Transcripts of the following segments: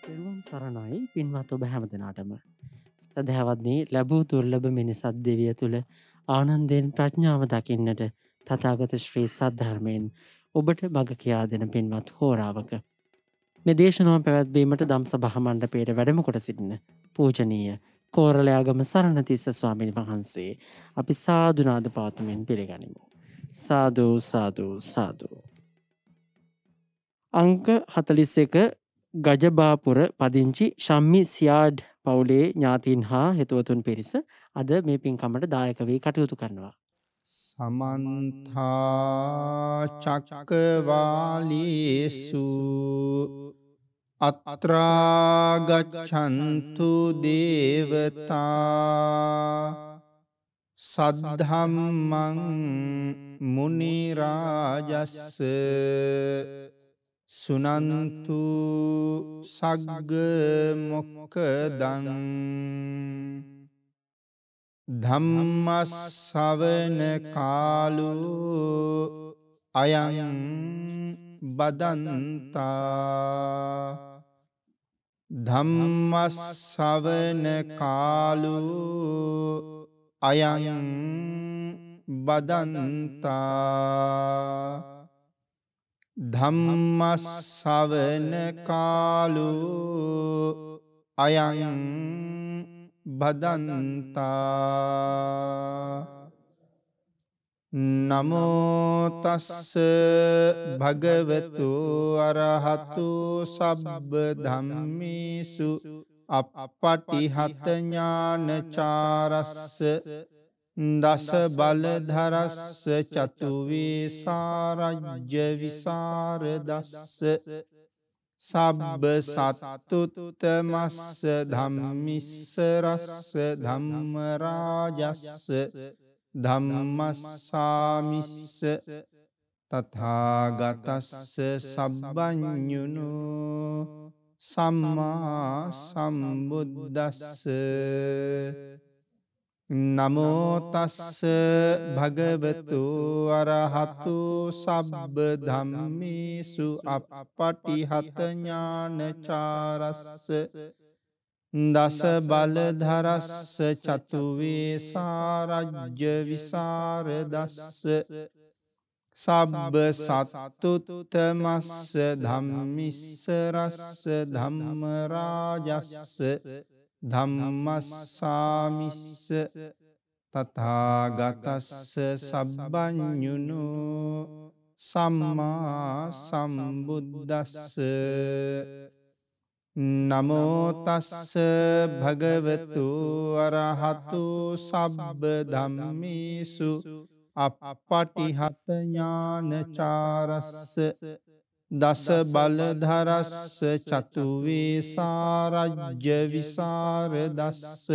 තෙරුවන් සරණයි පින්වත් ඔබ හැම දෙනාටම. සදහැවත්නි ලැබූ දුර්ලභ මිනිසත් දෙවිය තුළ ආනන්දයෙන් ප්‍රඥාව දකින්නට තථාගත ශ්‍රී සද්ධර්මයෙන් ඔබට මඟ කියා දෙන පින්වත් හෝරාවක. මේ දේශනාව පැවැත්වීමට දම්සභා මණ්ඩපයට වැඩම කොට සිටින පූජනීය කෝරළයාගම සරණතිස්ස ස්වාමීන් වහන්සේ අපි සාදුනාද පාතුමින් පිළිගනිමු. සාදු සාදු සාදු. අංක 41 ගජබාපුර පදිංචි ශම්මි සියාඩ් පවුලේ ඥාතීන් හා හිතවතුන් පිරිස අද මේ පින්කමට දායක වී කටයුතු කරනවා. සමන්තා චක්කවාලීසු අත්‍රා ගච්ඡන්තු දේවතා සද්ධම්මං මුනි රාජස්ස සුනන්තු සග්ග මොක්ඛදං ධම්මස්සවන කාලෝ අයං බදන්තා ධම්මස්සවන කාලෝ අයං බදන්තා ධම්මස්සවන කාලෝ අයං බදන්තා නමෝ තස්ස භගවතු අරහතු සබ්බ ධම්මේසු අප්පටිහත ඥානචාරස්ස දස බලධරස්ස චතු වේසාරජ්‍ය විසරදස්ස සබ්බ සත්තුත්තමස්ස ධම්මිස්සරස්ස ධම්ම රාජස්ස ධම්මස්සාමිස්ස තථාගතස්ස සබ්බඤුනෝ සම්මා සම්බුද්දස්ස නමෝ තස්ස භගවතු අරහතු සබ්බ ධම්මේසු අප්පටිහත ඥානචාරස්ස දස බලධරස්ස චතු වේසාරජ්‍ය විසරදස්ස සබ්බ සත්තුත්තමස්ස ධම්මිස්සරස්ස ධම්ම රාජස්ස ධම්මස්සාමිස්ස තථාගතස්ස සබ්බඤුනෝ සම්මා සම්බුද්දස්ස නමෝ තස්ස භගවතු අරහතු සබ්බ ධම්මේසු අප්පටිහත ඥානචාරස්ස දස බලධරස්ස චතු වේසාරජ්‍ය විසරදස්ස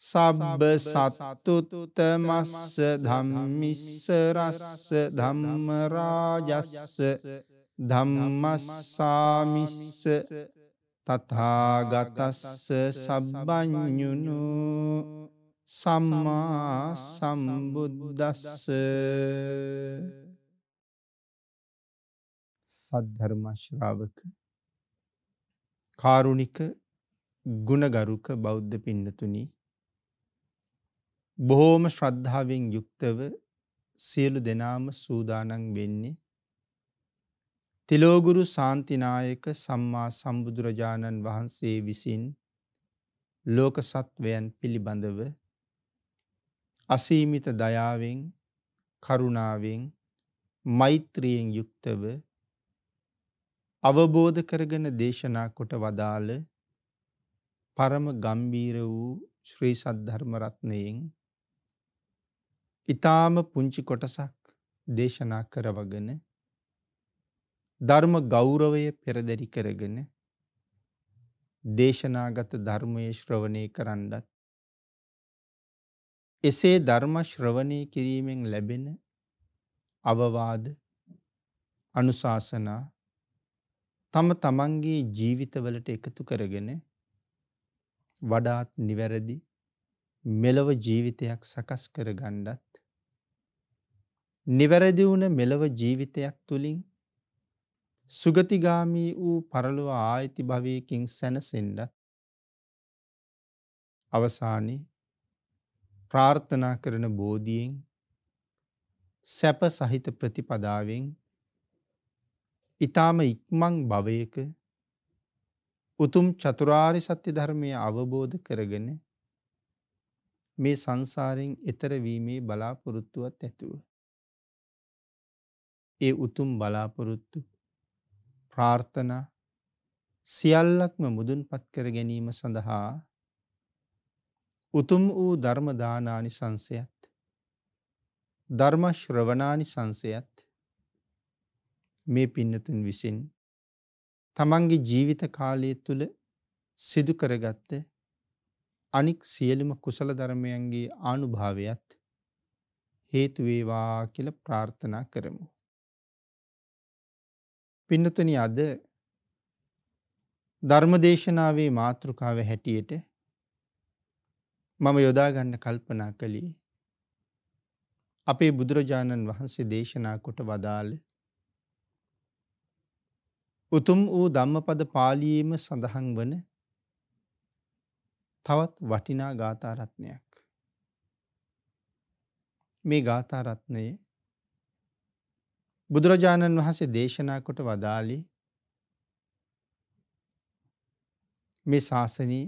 සබ්බ සත්තුත්තමස්ස ධම්මිස්සරස්ස ධම්ම රාජස්ස ධම්මස්සාමිස්ස තථාගතස්ස සබ්බඤුනෝ සම්මා සම්බුද්දස්ස සද්ධර්ම ශ්‍රාවක කාරුණික ගුණගරුක බෞද්ධ පින්නතුනි බොහෝම ශ්‍රද්ධාවෙන් යුක්තව සියලු දෙනාම සූදානම් වෙන්නේ තිලෝගුරු ශාන්තිනායක සම්මා සම්බුදුරජාණන් වහන්සේ විසින් ලෝක සත්වයන් පිළිබඳව අසීමිත දයාවෙන් කරුණාවෙන් මෛත්‍රියෙන් යුක්තව අවබෝධ කරගෙන දේශනා කොට වදාළ පරම ගම්බීර වූ ශ්‍රී සද්ධර්ම රත්නයෙන් ඊ타ම පුංචි කොටසක් දේශනා කරවගෙන ධර්ම ගෞරවය පෙරදරි කරගෙන දේශනාගත ධර්මයේ ශ්‍රවණය කරන්නත් එසේ ධර්ම ශ්‍රවණය කිරීමෙන් ලැබෙන අවවාද අනුශාසනා තම තමන්ගේ ජීවිතවලට එකතු කරගෙන වඩාත් නිවැරදි මෙලව ජීවිතයක් සකස් කර ගන්නත් නිවැරදි වුණ මෙලව ජීවිතයක් තුළින් සුගතිගාමී වූ පරලොව ආයති භවයකින් සැනසෙන්නත් අවසානයේ ප්‍රාර්ථනා කරන බෝධියෙන් සැප සහිත ප්‍රතිපදාවෙන් ඊ타ම ඉක්මන් භවයක උතුම් චතුරාර්ය සත්‍ය ධර්මය අවබෝධ කරගෙන මේ සංසාරයෙන් එතර වීමේ බලාපොරොත්තුවත් ඇතුව ඒ උතුම් බලාපොරොත්තු ප්‍රාර්ථනා සියල්ලක්ම මුදුන්පත් කර ගැනීම සඳහා උතුම් වූ ධර්ම දානානිසංසයත් ධර්ම ශ්‍රවණානිසංසයත් මේ පින්නතුන් විසින් තමන්ගේ ජීවිත කාලය තුළ සිදු කරගත්ත අනික් සියලුම කුසල ධර්මයන්ගේ ආනුභාවයත් හේතු වේවා කියලා ප්‍රාර්ථනා කරමු. පින්නතුනි, අද ධර්මදේශනාවේ මාතෘකාව හැටියට මම යොදා ගන්න කල්පනා කළේ අපේ බුදුරජාණන් වහන්සේ දේශනා කොට වදාළ උතුම් වූ ධම්මපද පාළියේම සඳහන් වන තවත් වටිනා ගාථා රත්නයක්. මේ ගාථා රත්නය බුදුරජාණන් වහන්සේ දේශනා කොට වදාළේ මේ ශාසනයේ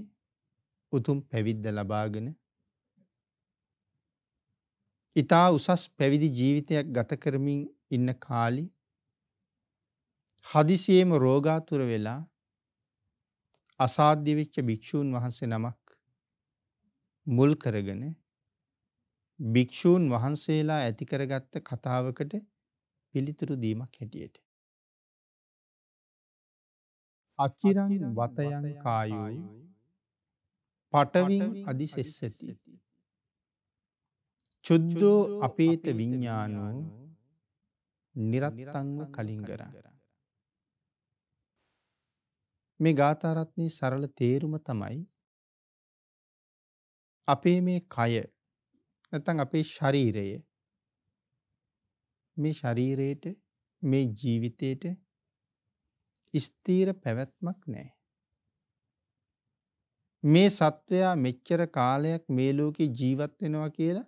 උතුම් පැවිද්ද ලබාගෙන ඊතා උසස් පැවිදි ජීවිතයක් ගත කරමින් ඉන්න කාලේ හදිසියේම රෝගාතුර වෙලා අසාධ්‍ය වෙච්ච භික්ෂූන් වහන්සේ නමක් මුල් කරගෙන භික්ෂූන් වහන්සේලා ඇති කරගත්ත කතාවකට පිළිතුරු දීමක් හැටියට අචිරං වතයන් කායෝ පටවින් අදිසෙස්සති චුද්ධෝ අපේත විඤ්ඤානෝ නිරත්තංව කලින්ගරං. මේ ගාථා රත්නයේ සරල තේරුම තමයි අපේ මේ කය නැත්නම් අපේ ශරීරය, මේ ශරීරයට, මේ ජීවිතයට ස්ථීර පැවැත්මක් නැහැ. මේ සත්වයා මෙච්චර කාලයක් මේ ලෝකේ ජීවත් වෙනවා කියලා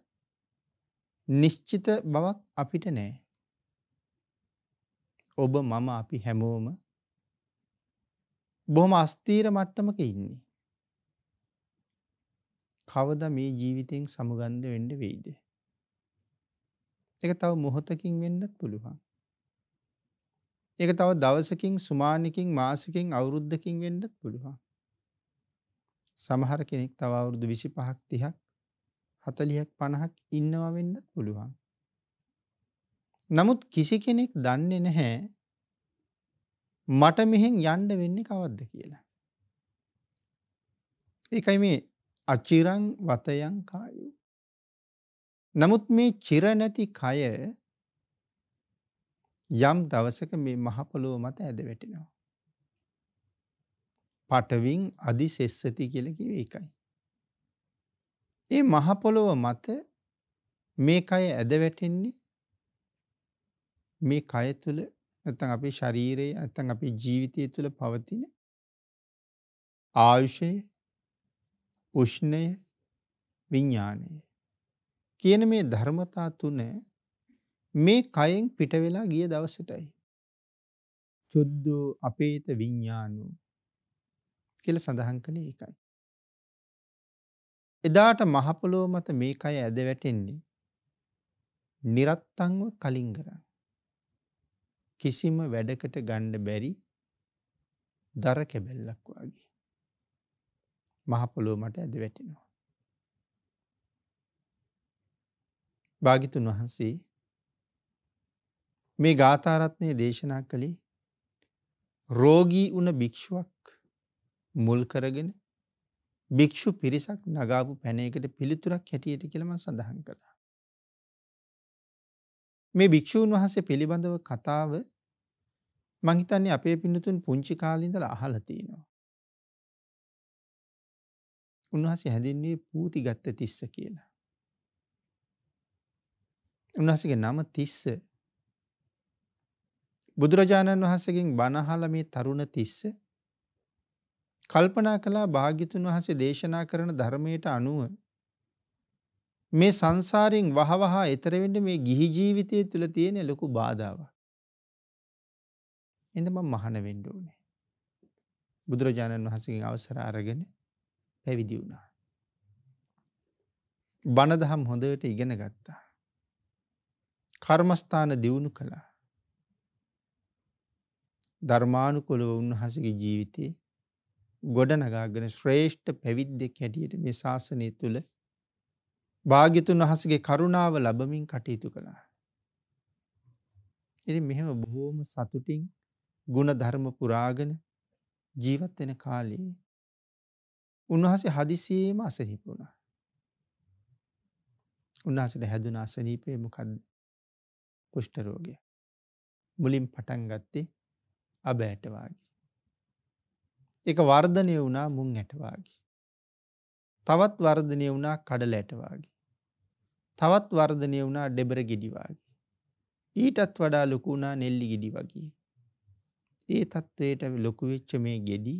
නිශ්චිත බවක් අපිට නැහැ. ඔබ මම අපි හැමෝම බොහොම අස්ථීර මට්ටමක ඉන්නේ. කවදා මේ ජීවිතයෙන් සමුගන්න වෙන්න වෙයිද? ඒක තව මොහොතකින් වෙන්නත් පුළුවන්. ඒක තව දවසකින්, සුමානකින්, මාසකින්, අවුරුද්දකින් වෙන්නත් පුළුවන්. සමහර කෙනෙක් තව අවුරුදු 25ක් 30ක් 40ක් 50ක් ඉන්නවා වෙන්නත් පුළුවන්. නමුත් කිසි කෙනෙක් දන්නේ නැහැ මට මෙහෙන් යන්න වෙන්නේ කවද්ද කියලා. ඒකයි මේ අචිරං වතයන් කායෝ. නමුත් මේ චිර නැති කය යම් දවසක මේ මහ පොළොව මත ඇද වැටෙනවා. පටවින් අදිසෙස්සති කියලා කිව්වේ ඒකයි. ඒ මහ පොළොව මත මේ කය ඇද වැටෙන්නේ මේ කය තුල නැත්නම් අපේ ශරීරයේ නැත්නම් අපේ ජීවිතය තුළ පවතින ආයුෂය, උෂ්ණය, විඥානය කියන මේ ධර්මතා තුන මේ කයෙන් පිට වෙලා ගිය දවසටයි. චුද්ධෝ අපේත විඥානෝ කියලා සඳහන් කළේ ඒකයි. එදාට මහ පොළොව මත මේ කය ඇද වැටෙන්නේ නිරත්තංව කලින්ගරං. කිසිම වැඩකට ගන්න බැරි දර කැබැල්ලක් වගේ මහ පොළොව මට ඇද වැටෙනවා. භාග්‍යතුන් වහන්සේ මේ ගාථා රත්නයේ දේශනා කළේ රෝගී වුණ භික්ෂුවක් මුල් කරගෙන භික්ෂු පිරිසක් නගාපු පැනයකට පිළිතුරක් හැටියට කියලා මම සඳහන් කළා. මේ භික්ෂූන් වහන්සේ පිළිබඳව කතාව මං හිතන්නේ අපේ පින්නතුන් පුංචි කාලේ ඉඳලා අහලා තියෙනවා. උන්වහන්සේ හැදින්නේ පූතිගත්ත තිස්ස කියලා. උන්වහන්සේගේ නම තිස්ස. බුදුරජාණන් වහන්සේගෙන් බණ අහලා මේ තරුණ තිස්ස කල්පනා කළා භාග්‍යතුන් වහන්සේ දේශනා කරන ධර්මයට අනුව මේ සංසාරයෙන් වහවහ එතර වෙන්න මේ ගිහි ජීවිතය තුළ තියෙන ලොකු බාධාවක්. එහෙනම් මම මහාන වෙන්න ඕනේ. බුදුරජාණන් වහන්සේගෙන් අවසර අරගෙන පැවිදි වුණා. බණ දහම් හොඳට ඉගෙන ගත්තා. කර්මස්ථාන දියුණු කළා. ධර්මානුකූලව උන්වහන්සේගේ ජීවිතේ ගොඩනගාගෙන ශ්‍රේෂ්ඨ පැවිද්දෙක් හැටියට මේ ශාසනය තුළ භාග්‍යතුන් වහන්සේගේ කරුණාව ලැබමින් කටයුතු කළා. ඉතින් මෙහෙම බොහෝම සතුටින් ගුණ ධර්ම පුරාගෙන ජීවත් වෙන කාලේ උන්වහන්සේ හදිසියෙම අසනීප වුණා. උන්වහන්සේට හැදුන අසනීපේ මොකද්ද? කුෂ්ඨ රෝගය. මුලින් පටන් ගත්තේ අබ ඇට වාගේ. ඒක වර්ධනය වුණා මුං ඇට වාගේ. තවත් වර්ධනය වුණා කඩල ඇට වාගේ. තවත් වර්ධනය වුණා ඩෙබර ගෙඩි වාගේ. ඊටත් වඩා ලොකු වුණා නෙල්ලි ගෙඩි වගේ. ඒ තත්වයට ලොකු වෙච්ච මේ ගෙඩි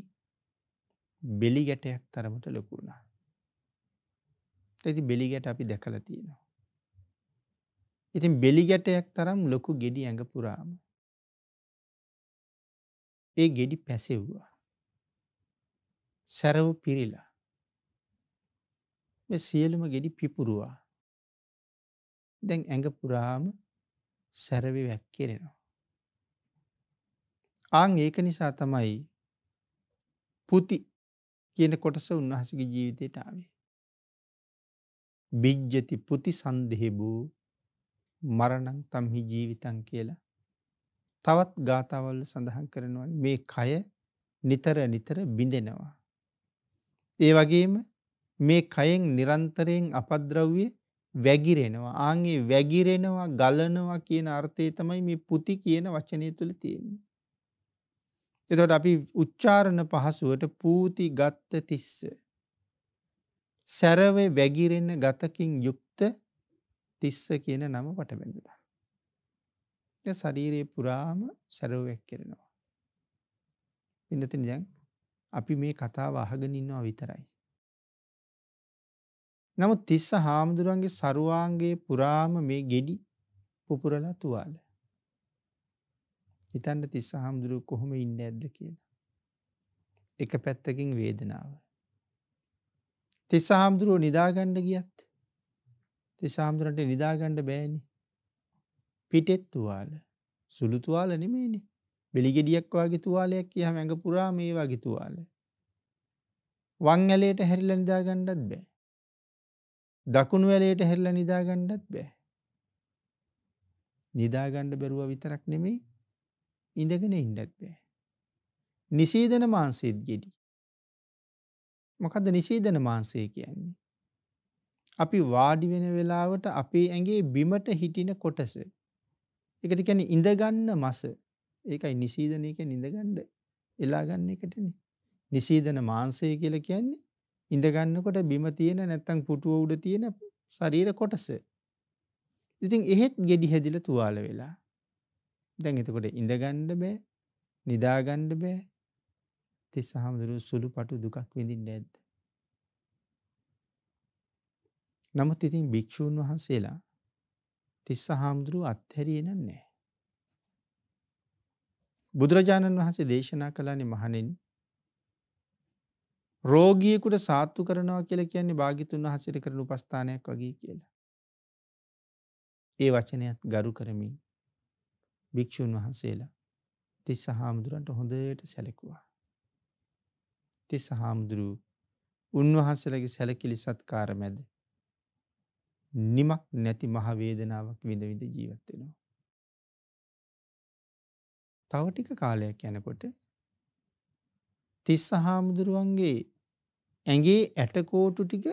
බෙලි ගැටයක් තරමට ලොකු වුණා. ඉතින් බෙලි ගැට අපි දැකලා තියෙනවා. ඉතින් බෙලි ගැටයක් තරම් ලොකු ගෙඩි ඇඟ පුරාම ඒ ගෙඩි පැසෙව්වා. සැරව පිරිලා. මේ සියලුම ගෙඩි පිපුරුවා. දැන් ඇඟ පුරාම සැරවි වැක්කිරෙනවා. ආන් ඒක නිසා තමයි පුති කියන කොටස උන්වහන්සේගේ ජීවිතයට ආවේ. බිජ්ජති පුති සන්දේබෝ මරණං තම්හි ජීවිතං කියලා තවත් ගාථාවල සඳහන් කරනවා මේ කය නිතර නිතර බිඳෙනවා. ඒ වගේම මේ කයෙන් නිරන්තරයෙන් අපද්‍රව්‍ය වැగిරෙනවා. ආන්ගේ වැగిරෙනවා ගලනවා කියන අර්ථය තමයි මේ පුති කියන වචනය තුළ තියෙන්නේ. එතකොට අපි උච්චාරණ පහසුවට පූති ගත්ත තිස්ස සැරවේ වැగిරෙන ගතකින් යුක්ත තිස්ස කියන නම වට බැඳුණා. ඒ ශරීරයේ පුරාම සැරව වැක්කිරෙනවා. ඉන්නතින් දැන් අපි මේ කතාව අහගෙන ඉන්නවා විතරයි. නමුත් තිස්ස හාමුදුරන්ගේ සරුවාංගයේ පුරාම මේ ගෙඩි පුපුරලා තුවාල. හිතන්න තිස්ස හාමුදුරුවෝ කොහොම ඉන්නේ ඇද්ද කියලා. එක පැත්තකින් වේදනාව. තිස්ස හාමුදුරුවෝ නිදාගන්න ගියත් තිස්ස හාමුදුරන්ට නිදාගන්න බෑනේ. පිටෙත් තුවාල. සුළු තුවාල නෙමෙයිනේ. බෙලි ගෙඩියක් වගේ තුවාලයක් කියහම ඇඟ පුරාම මේ වගේ තුවාල. වම් ඇලේට හැරිලා නිදාගන්නත් බෑ. දකුණු ඇලේට හැරිලා නිදාගන්නත් බෑ. නිදාගන්න බැරුව විතරක් නෙමෙයි ඉඳගෙන ඉන්නත් බෑ. නිසීදන මාංශෙත් ගෙඩි. මොකද්ද නිසීදන මාංශය කියන්නේ? අපි වාඩි වෙන වෙලාවට අපේ ඇඟේ බිමට හිටින කොටස. ඒකට කියන්නේ ඉඳ ගන්න මස. ඒකයි නිසීදන කියන්නේ ඉඳ ගන්න එලා ගන්න එකටනේ. නිසීදන මාංශය කියලා කියන්නේ ඉඳ ගන්නකොට බිම තියෙන නැත්තම් පුටුව උඩ තියෙන ශරීර කොටස. ඉතින් එහෙත් ගෙඩි හැදිලා තුවාල වෙලා. දැන් එතකොට ඉඳ ගන්න බෑ, නිදා ගන්න බෑ. තිස්ස හාමුදුරුවෝ සුළුපටු දුකක් විඳින්නේ නැද්ද? නමුත් ඉතින් භික්ෂූන් වහන්සේලා තිස්ස හාමුදුරුවෝ අත්හැරියේ නැහැ. බුදුරජාණන් වහන්සේ දේශනා කළානේ මහණෙනි රෝගියෙකුට සාත්තු කරනවා කියලා කියන්නේ භාග්‍යතුන් වහන්සේට කරන උපස්ථානයක් වගේ කියලා. ඒ වචනයත් ගරු කරමින් භික්ෂුන් වහන්සේලා තිස්ස හාමුදුරන්ට හොඳට සැලකුවා. තිස්ස හාමුදුරුවෝ උන්වහන්සේලාගේ සැලකිලි සත්කාර මැද නිමක් නැති මහ වේදනාවක් විඳ විඳ ජීවත් වෙනවා. තව ටික කාලයක් යනකොට තිස්ස හාමුදුරුවන්ගේ ඇඟේ ඇටකෝටු ටික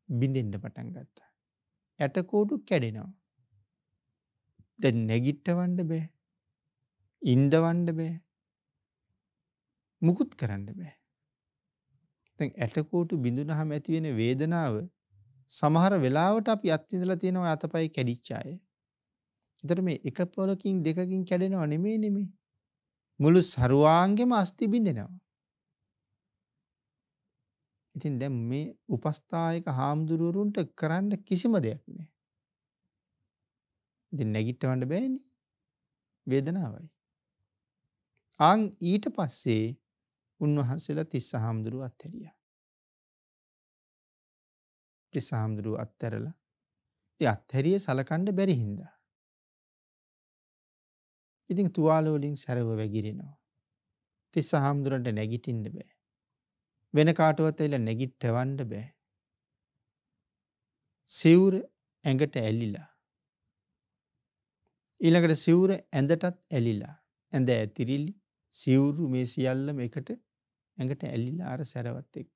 බිඳෙන්න පටන් ගත්තා. ඇටකෝටු කැඩෙනවා. දැන් නැගිටවන්න බෑ. ඉඳවන්න බෑ. මුකුත් කරන්න බෑ. දැන් ඇටකෝටු බිඳුනහම ඇති වෙන වේදනාව සමහර වෙලාවට අපි අත්විඳලා තියෙනවා අතපය කැඩිච්ච අය. ඒතර මේ එක පොලකින් දෙකකින් කැඩෙනව නෙමෙයි. මුළු සරුවාංගෙම අස්ති බිඳෙනවා. ඉතින් දැන් මේ උපස්ථායක හාමුදුරුවරුන්ට කරන්න කිසිම දෙයක් නැහැ. ඉතින් නැගිටවන්න බෑනේ. වේදනාවයි. ඊට පස්සේ උන්වහන්සේලා තිස්ස හාමුදුරුව අත්හැරියා. තිස්ස හාමුදුරුව අත්හැරලා ඉතින් අත්හැරියේ සලකන්න බැරි හින්දා. ඉතින් තුවාල වලින් සැරව වැగిරෙනවා. තිස්ස හාමුදුරන්ට නැගිටින්න බෑ. වෙන කාටවත් ඇවිල්ලා නැගිටවන්න බෑ. සිවුර ඇඟට ඇලිලා. ඊළඟට සිවුර ඇඳටත් ඇලිලා. ඇඳ ඇතිරිලි සිවුරු මේ සියල්ලම එකට ඇඟට ඇලිලා අර සැරවත් එක්ක.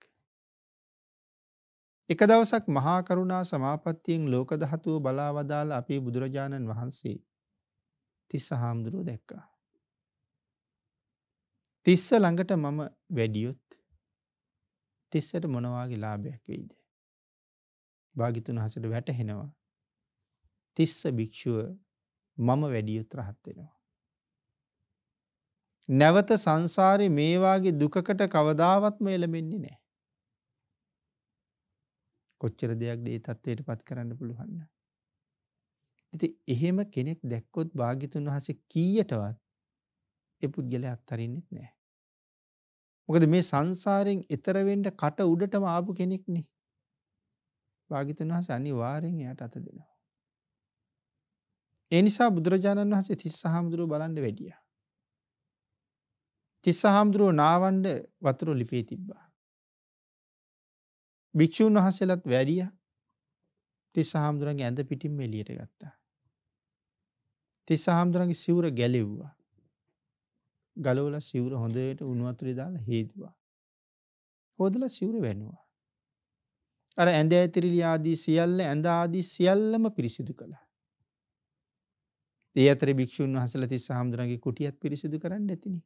එක දවසක් මහා කරුණා සමාපත්තියෙන් ලෝක ධාතුව බලා වදාළ අපේ බුදුරජාණන් වහන්සේ තිස්ස හාමුදුරුව දැක්කා. තිස්ස ළඟට මම වැඩියොත් තිස්සට මොන වාගේ ලාභයක් වෙයිද? භාග්‍යතුන් වහන්සේට වැටහෙනවා. තිස්ස භික්ෂුව මම වැඩියොත් රහත් වෙනවා. නැවත සංසාරේ මේ වාගේ දුකකට කවදාවත්ම එළඹෙන්නේ නැහැ. කොච්චර දෙයක්ද ඒ තත්වයට පත් කරන්න පුළුවන්. ඉතින් එහෙම කෙනෙක් දැක්කොත් භාග්‍යතුන් වහන්සේ කීයටවත් ඒ පුද්ගලයා අත්හරින්නෙත් නැහැ. මොකද මේ සංසාරයෙන් එතර වෙන්න කට උඩටම ආපු කෙනෙක්නේ. භාග්‍යතුන් වහන්සේ අනිවාර්යෙන් එයාට අත දෙනවා. ඒ නිසා බුදුරජාණන් වහන්සේ තිස්ස හාමුදුරුව බලන්න වැඩියා. තිස්ස හාමුදුරුව නාවන්න වතුර ලිපේ තිබ්බා. භික්ෂුන් වහන්සේලාත් වැඩියා. තිස්ස හාමුදුරන්ගේ ඇඳ පිටින්ම එළියට ගත්තා. තිස්ස හාමුදුරන්ගේ සිවුර ගැලෙව්වා. ගලවලා සිවුර හොඳට උණු වතුරේ දාලා හේදුවා. හොදලා සිවුර වැනුවා. අර ඇඳ ඇතිරිලි ආදී සියල්ල ඇඳ ආදී සියල්ලම පිරිසිදු කළා. ඒ අතරේ භික්ෂුන් වහන්සේලා තිස්ස හාමුදුරන්ගේ කුටියත් පිරිසිදු කරන්න ඇතිනේ.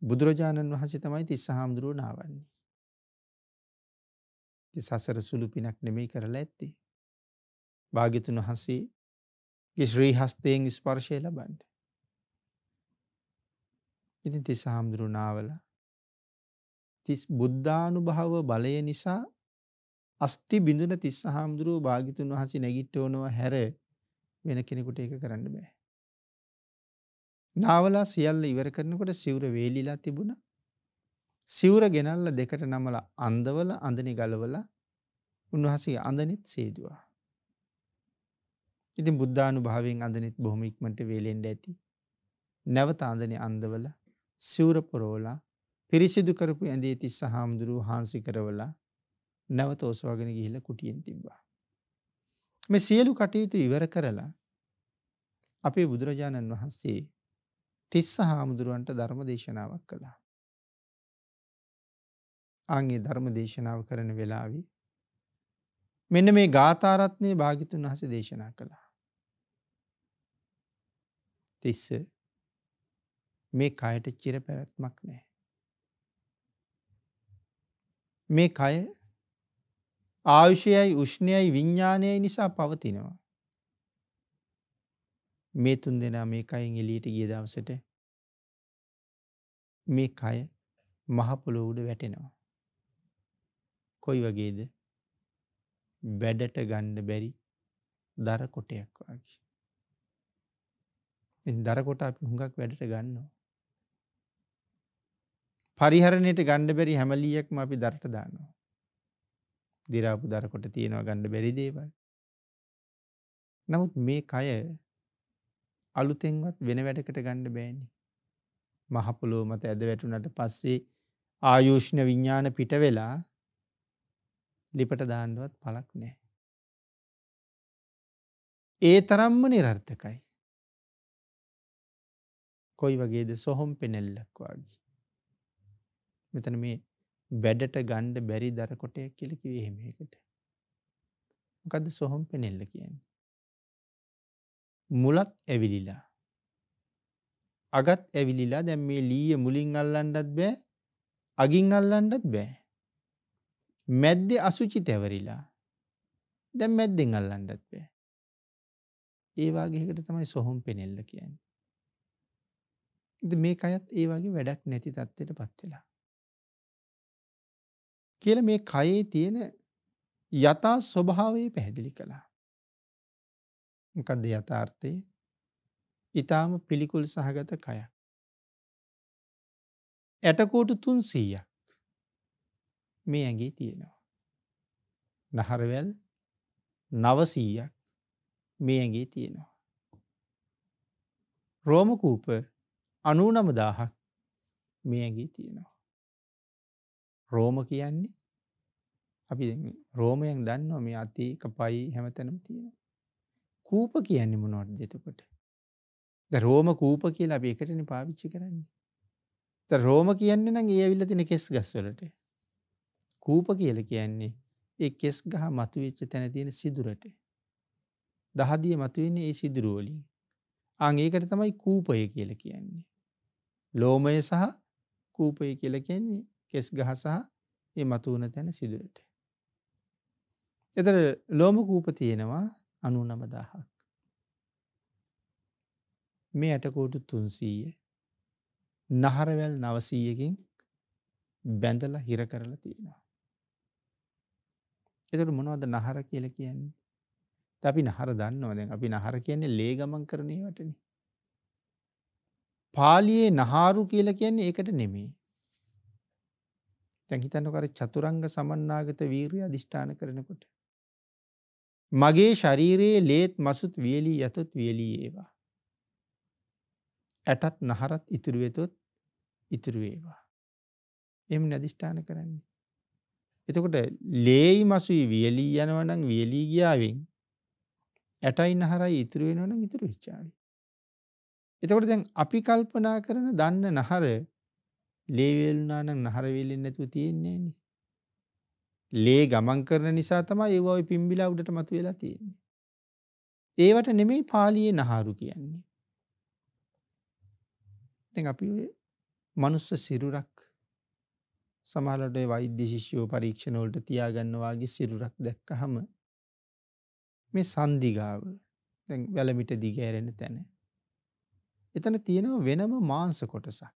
බුදුරජාණන් වහන්සේ තමයි තිස්ස හාමුදුරුවෝ නාවන්නේ. ඉතින් සසර සුළු පිනක් නෙමෙයි කරලා ඇත්තේ. භාග්‍යතුන් වහන්සේගේ ශ්‍රී හස්තයෙන් ස්පර්ශය ලබන්න. ඉතින් තිස්ස හාමුදුරුවෝ නාවලා බුද්ධානුභව බලය නිසා අස්ති බිඳුන තිස්ස හාමුදුරුවෝ භාග්‍යතුන් වහන්සේ නැගිටවනවා හැර වෙන කෙනෙකුට ඒක කරන්න බෑ. නාවලා සියල්ල ඉවර කරනකොට සිවුර වේලිලා තිබුණා. සිවුර ගෙනල්ලා දෙකට නමලා අඳවලා අඳනේ ගලවලා උන්වහන්සේගේ අඳනෙත් සේදුවා. ඉතින් බුද්ධානුභාවයෙන් අඳනෙත් බොහොම ඉක්මනට වේලෙන්න ඇති. නැවත අඳනේ අඳවලා සිවුර පොරවලා පිරිසිදු කරපු ඇඳේ තිස්ස හාමුදුරුවෝ හාන්සි කරවලා නැවත ඔසවගෙන ගිහිල්ලා කුටියෙන් තිබ්බා. මේ සියලු කටයුතු ඉවර කරලා අපේ බුදුරජාණන් වහන්සේ තිස්ස හාමුදුරුවන්ට ධර්ම දේශනාවක් කළා. ආන්ගේ ධර්ම දේශනාව කරන වෙලාවේ මෙන්න මේ ගාථා රත්නේ භාග්‍යතුන් වහන්සේ දේශනා කළා. තිස්ස මේ කයට චිර පැවැත්මක් නැහැ. මේ කය ආයුෂයයි උෂ්ණයයි විඥානයයි නිසා පවතිනවා. මේ තුන් දෙනා මේ කයෙන් එළියට ගිය දවසට මේ කය මහ පොළොව උඩ වැටෙනවා. කොයි වගේද? වැඩට ගන්න බැරි දර කොටයක් වගේ. ඉතින් දර කොට අපි හුඟක් වැඩට ගන්නවා. පරිහරණයට ගන්න බැරි හැම ලීයක්ම අපි දරට දානවා. දි รา පු දර කොට තියනවා ගන්න බැරි දේවල්. නමුත් මේ කය අලුතෙන්වත් වෙන වැඩකට ගන්න බෑනේ. මහ පොළොව මත ඇද වැටුණාට පස්සේ ආයුෂ්ණ විඥාන පිට වෙලා ලිපට දාන්නවත් පළක් නැහැ. ඒ තරම්ම නිර්ර්ථකයි. කොයි වගේද? සොහොන් පෙනෙල්ලක් වගේ. මෙතන මේ වැඩට ගන්න බැරි දර කොටයක් කියලා කිව්වේ එහෙම එකට. මොකද්ද සොහොන් පෙනෙල්ල කියන්නේ? මුලත් ඇවිලිලා අගත් ඇවිලිලා දැන් මේ ලීය මුලින් අල්ලන්නත් බෑ අගින් අල්ලන්නත් බෑ. මැද්දේ අසුචි තැවරිලා දැන් මැද්දෙන් අල්ලන්නත් බෑ. ඒ වගේ එකකට තමයි සොහොන් පෙනෙල්ල කියන්නේ. ඉතින් මේ කයත් ඒ වගේ වැඩක් නැති තත්ත්වයටපත් වෙලා. කියලා මේ කයේ තියෙන යථා ස්වභාවය පැහැදිලි කළා. මොකද්ද යථාර්ථය? ඊටාම පිළිකුල් සහගත කයක්. ඇටකොටු 300ක් මේ ඇඟේ තියෙනවා. නහරවැල් 900ක් මේ ඇඟේ තියෙනවා. රෝම කූප 99000ක් මේ ඇඟේ තියෙනවා. රෝම කියන්නේ අපි දැන් රෝමයන් දන්නවා මේ අතේ කපයි හැමතැනම තියෙනවා. කූප කියන්නේ මොනවද එතකොට? දැන් රෝම කූප කියලා අපි එකටනේ පාවිච්චි කරන්නේ. දැන් රෝම කියන්නේ නම් ඒ ඇවිල්ලා තියෙන කෙස් ගස් වලට. කූප කියලා කියන්නේ ඒ කෙස් ගහ මතුවෙච්ච තැන තියෙන සිදුරට. දහදිය මතුවෙන්නේ ඒ සිදුරු වලින්. ඒකට තමයි කූපය කියලා කියන්නේ. ලෝමය සහ කූපය කියලා කියන්නේ කෙස් ගහ සහ ඒ මතුවන තැන සිදුරට. එතන ලෝම කූප තියෙනවා 99000ක්. මේ ඇටකොටු 300 නහරවැල් 900කින් බැඳලා හිර කරලා තියෙනවා. එතකොට මොනවද නහර කියලා කියන්නේ? අපි නහර දන්නවා. දැන් අපි නහර කියන්නේ ලේ ගමන් කරන ඒවටනේ. පාලියේ නහාරු කියලා කියන්නේ ඒකට නෙමෙයි. දැන් හිතන්නකෝ අර චතුරංග සමන්නාගත වීරිය අදිෂ්ඨාන කරනකොට මගේ ශරීරයේ ලේත් මසුත් වියලී යතොත් වියලී ඒවා. ඇටත් නහරත් ඉතුරු වෙතොත් ඉතුරු වේවා. එහෙම අදිෂ්ඨාන කරන්නේ. එතකොට ලේයි මසුයි වියලී යනවා නම් වියලී ගියාවෙන් ඇටයි නහරයි ඉතුරු වෙනවා නම් ඉතුරු වෙච්චාවි. එතකොට දැන් අපි කල්පනා කරන දන්න නහර ලේ වේලුණා නම් නහර වේලෙන්නේ නැතුව තියෙන්නේ නෑනේ. ලේ ගමන් කරන නිසා තමයි ඒව ඔය පිම්බිලා උඩට මතුවෙලා තියෙන්නේ. ඒවට නෙමෙයි පාලියේ නහරු කියන්නේ. දැන් අපි ඔය මනුස්ස සිරුරක් සමහරවිට වෛද්‍ය ශිෂ්‍යෝ පරීක්ෂණ වලට තියාගන්න වාගේ සිරුරක් දැක්කහම මේ සන්දිගාව දැන් වැලමිට දිගෑරෙන තැන. එතන තියෙනවා වෙනම මාංශ කොටසක්.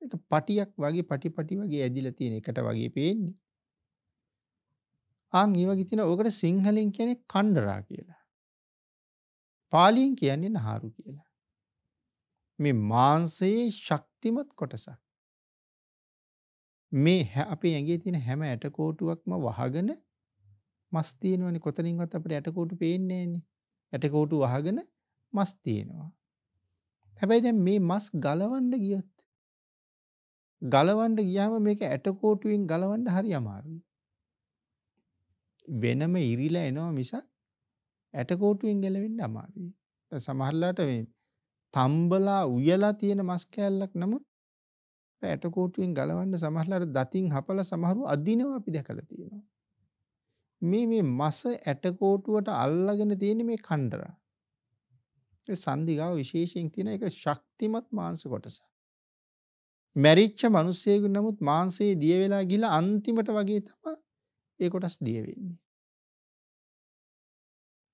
ඒක පටියක් වගේ පටි වගේ ඇදිලා තියෙන එකට වගේ පේන්නේ. ඒ වගේ තියෙන ඕකට සිංහලෙන් කියන්නේ කණ්ඩරා කියලා. පාලියෙන් කියන්නේ නහරු කියලා. මේ මාංශයේ ශක්තිමත් කොටසක්. මේ අපේ ඇඟේ තියෙන හැම ඇටකොටුවක්ම වහගෙන මස් තියෙනවනේ. කොතනින්වත් අපිට ඇටකොටු පේන්නේ නැන්නේ. ඇටකොටු වහගෙන මස් තියෙනවා. හැබැයි දැන් මේ මස් ගලවන්න ගියාම මේක ඇටකොටුවෙන් ගලවන්න හරි අමාරුයි. වෙනම ඉරිලා එනවා මිසක් ඇටකොටුවෙන් ගැලවෙන්න අමාරුයි. සමහරලාට මේ තම්බලා උයලා තියෙන මස් කෑල්ලක් නමුත් ඇටකොටුවෙන් ගලවන්න සමහරලාට දතින් හපලා සමහරු අදිනවා අපි දැකලා තියෙනවා. මේ මස ඇටකොටුවට අල්ලගෙන තියෙන මේ කණ්ඩරා. ඒ සන්දිගාව විශේෂයෙන් තියෙන එක ශක්තිමත් මාංශ කොටස. මැරිච්ච මිනිස්සෙකු නමුත් මාංශයේ දිය වෙලා ගිහලා අන්තිමට වගේ තමයි ඒ කොටස් දිය වෙන්නේ.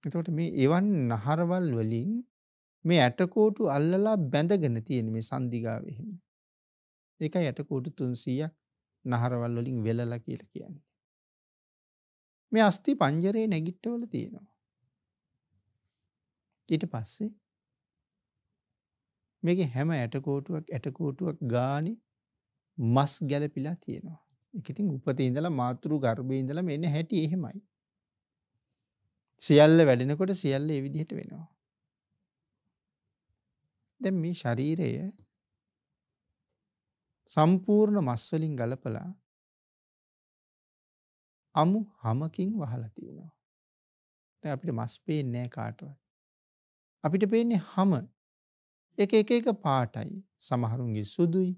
එතකොට මේ එවන් නහරවල් වලින් මේ ඇටකොටු අල්ලලා බැඳගෙන තියෙන මේ සන්දිගාව එහෙම. ඒකයි ඇටකොටු 300ක් නහරවල් වලින් වෙලලා කියලා කියන්නේ. මේ අස්ථි පංජරේ නැගිට්ටවල තියෙනවා. ඊට පස්සේ මේකේ හැම ඇටකොටුවක් ගානේ මස් ගැලපිලා තියෙනවා. ඒක ඉතින් උපතේ ඉඳලා මාතෘ ගර්භයේ ඉඳලා මෙන්න හැටි එහෙමයි. සියල්ල වැඩෙනකොට සියල්ල ඒ විදිහට වෙනවා. දැන් මේ ශරීරය සම්පූර්ණ මස් වලින් ගලපලා අමු හමකින් වහලා තියෙනවා. දැන් අපිට මස් පේන්නේ නැහැ කාටවත්. අපිට පේන්නේ හම. එක පාටයි. සමහරුන්ගේ සුදුයි,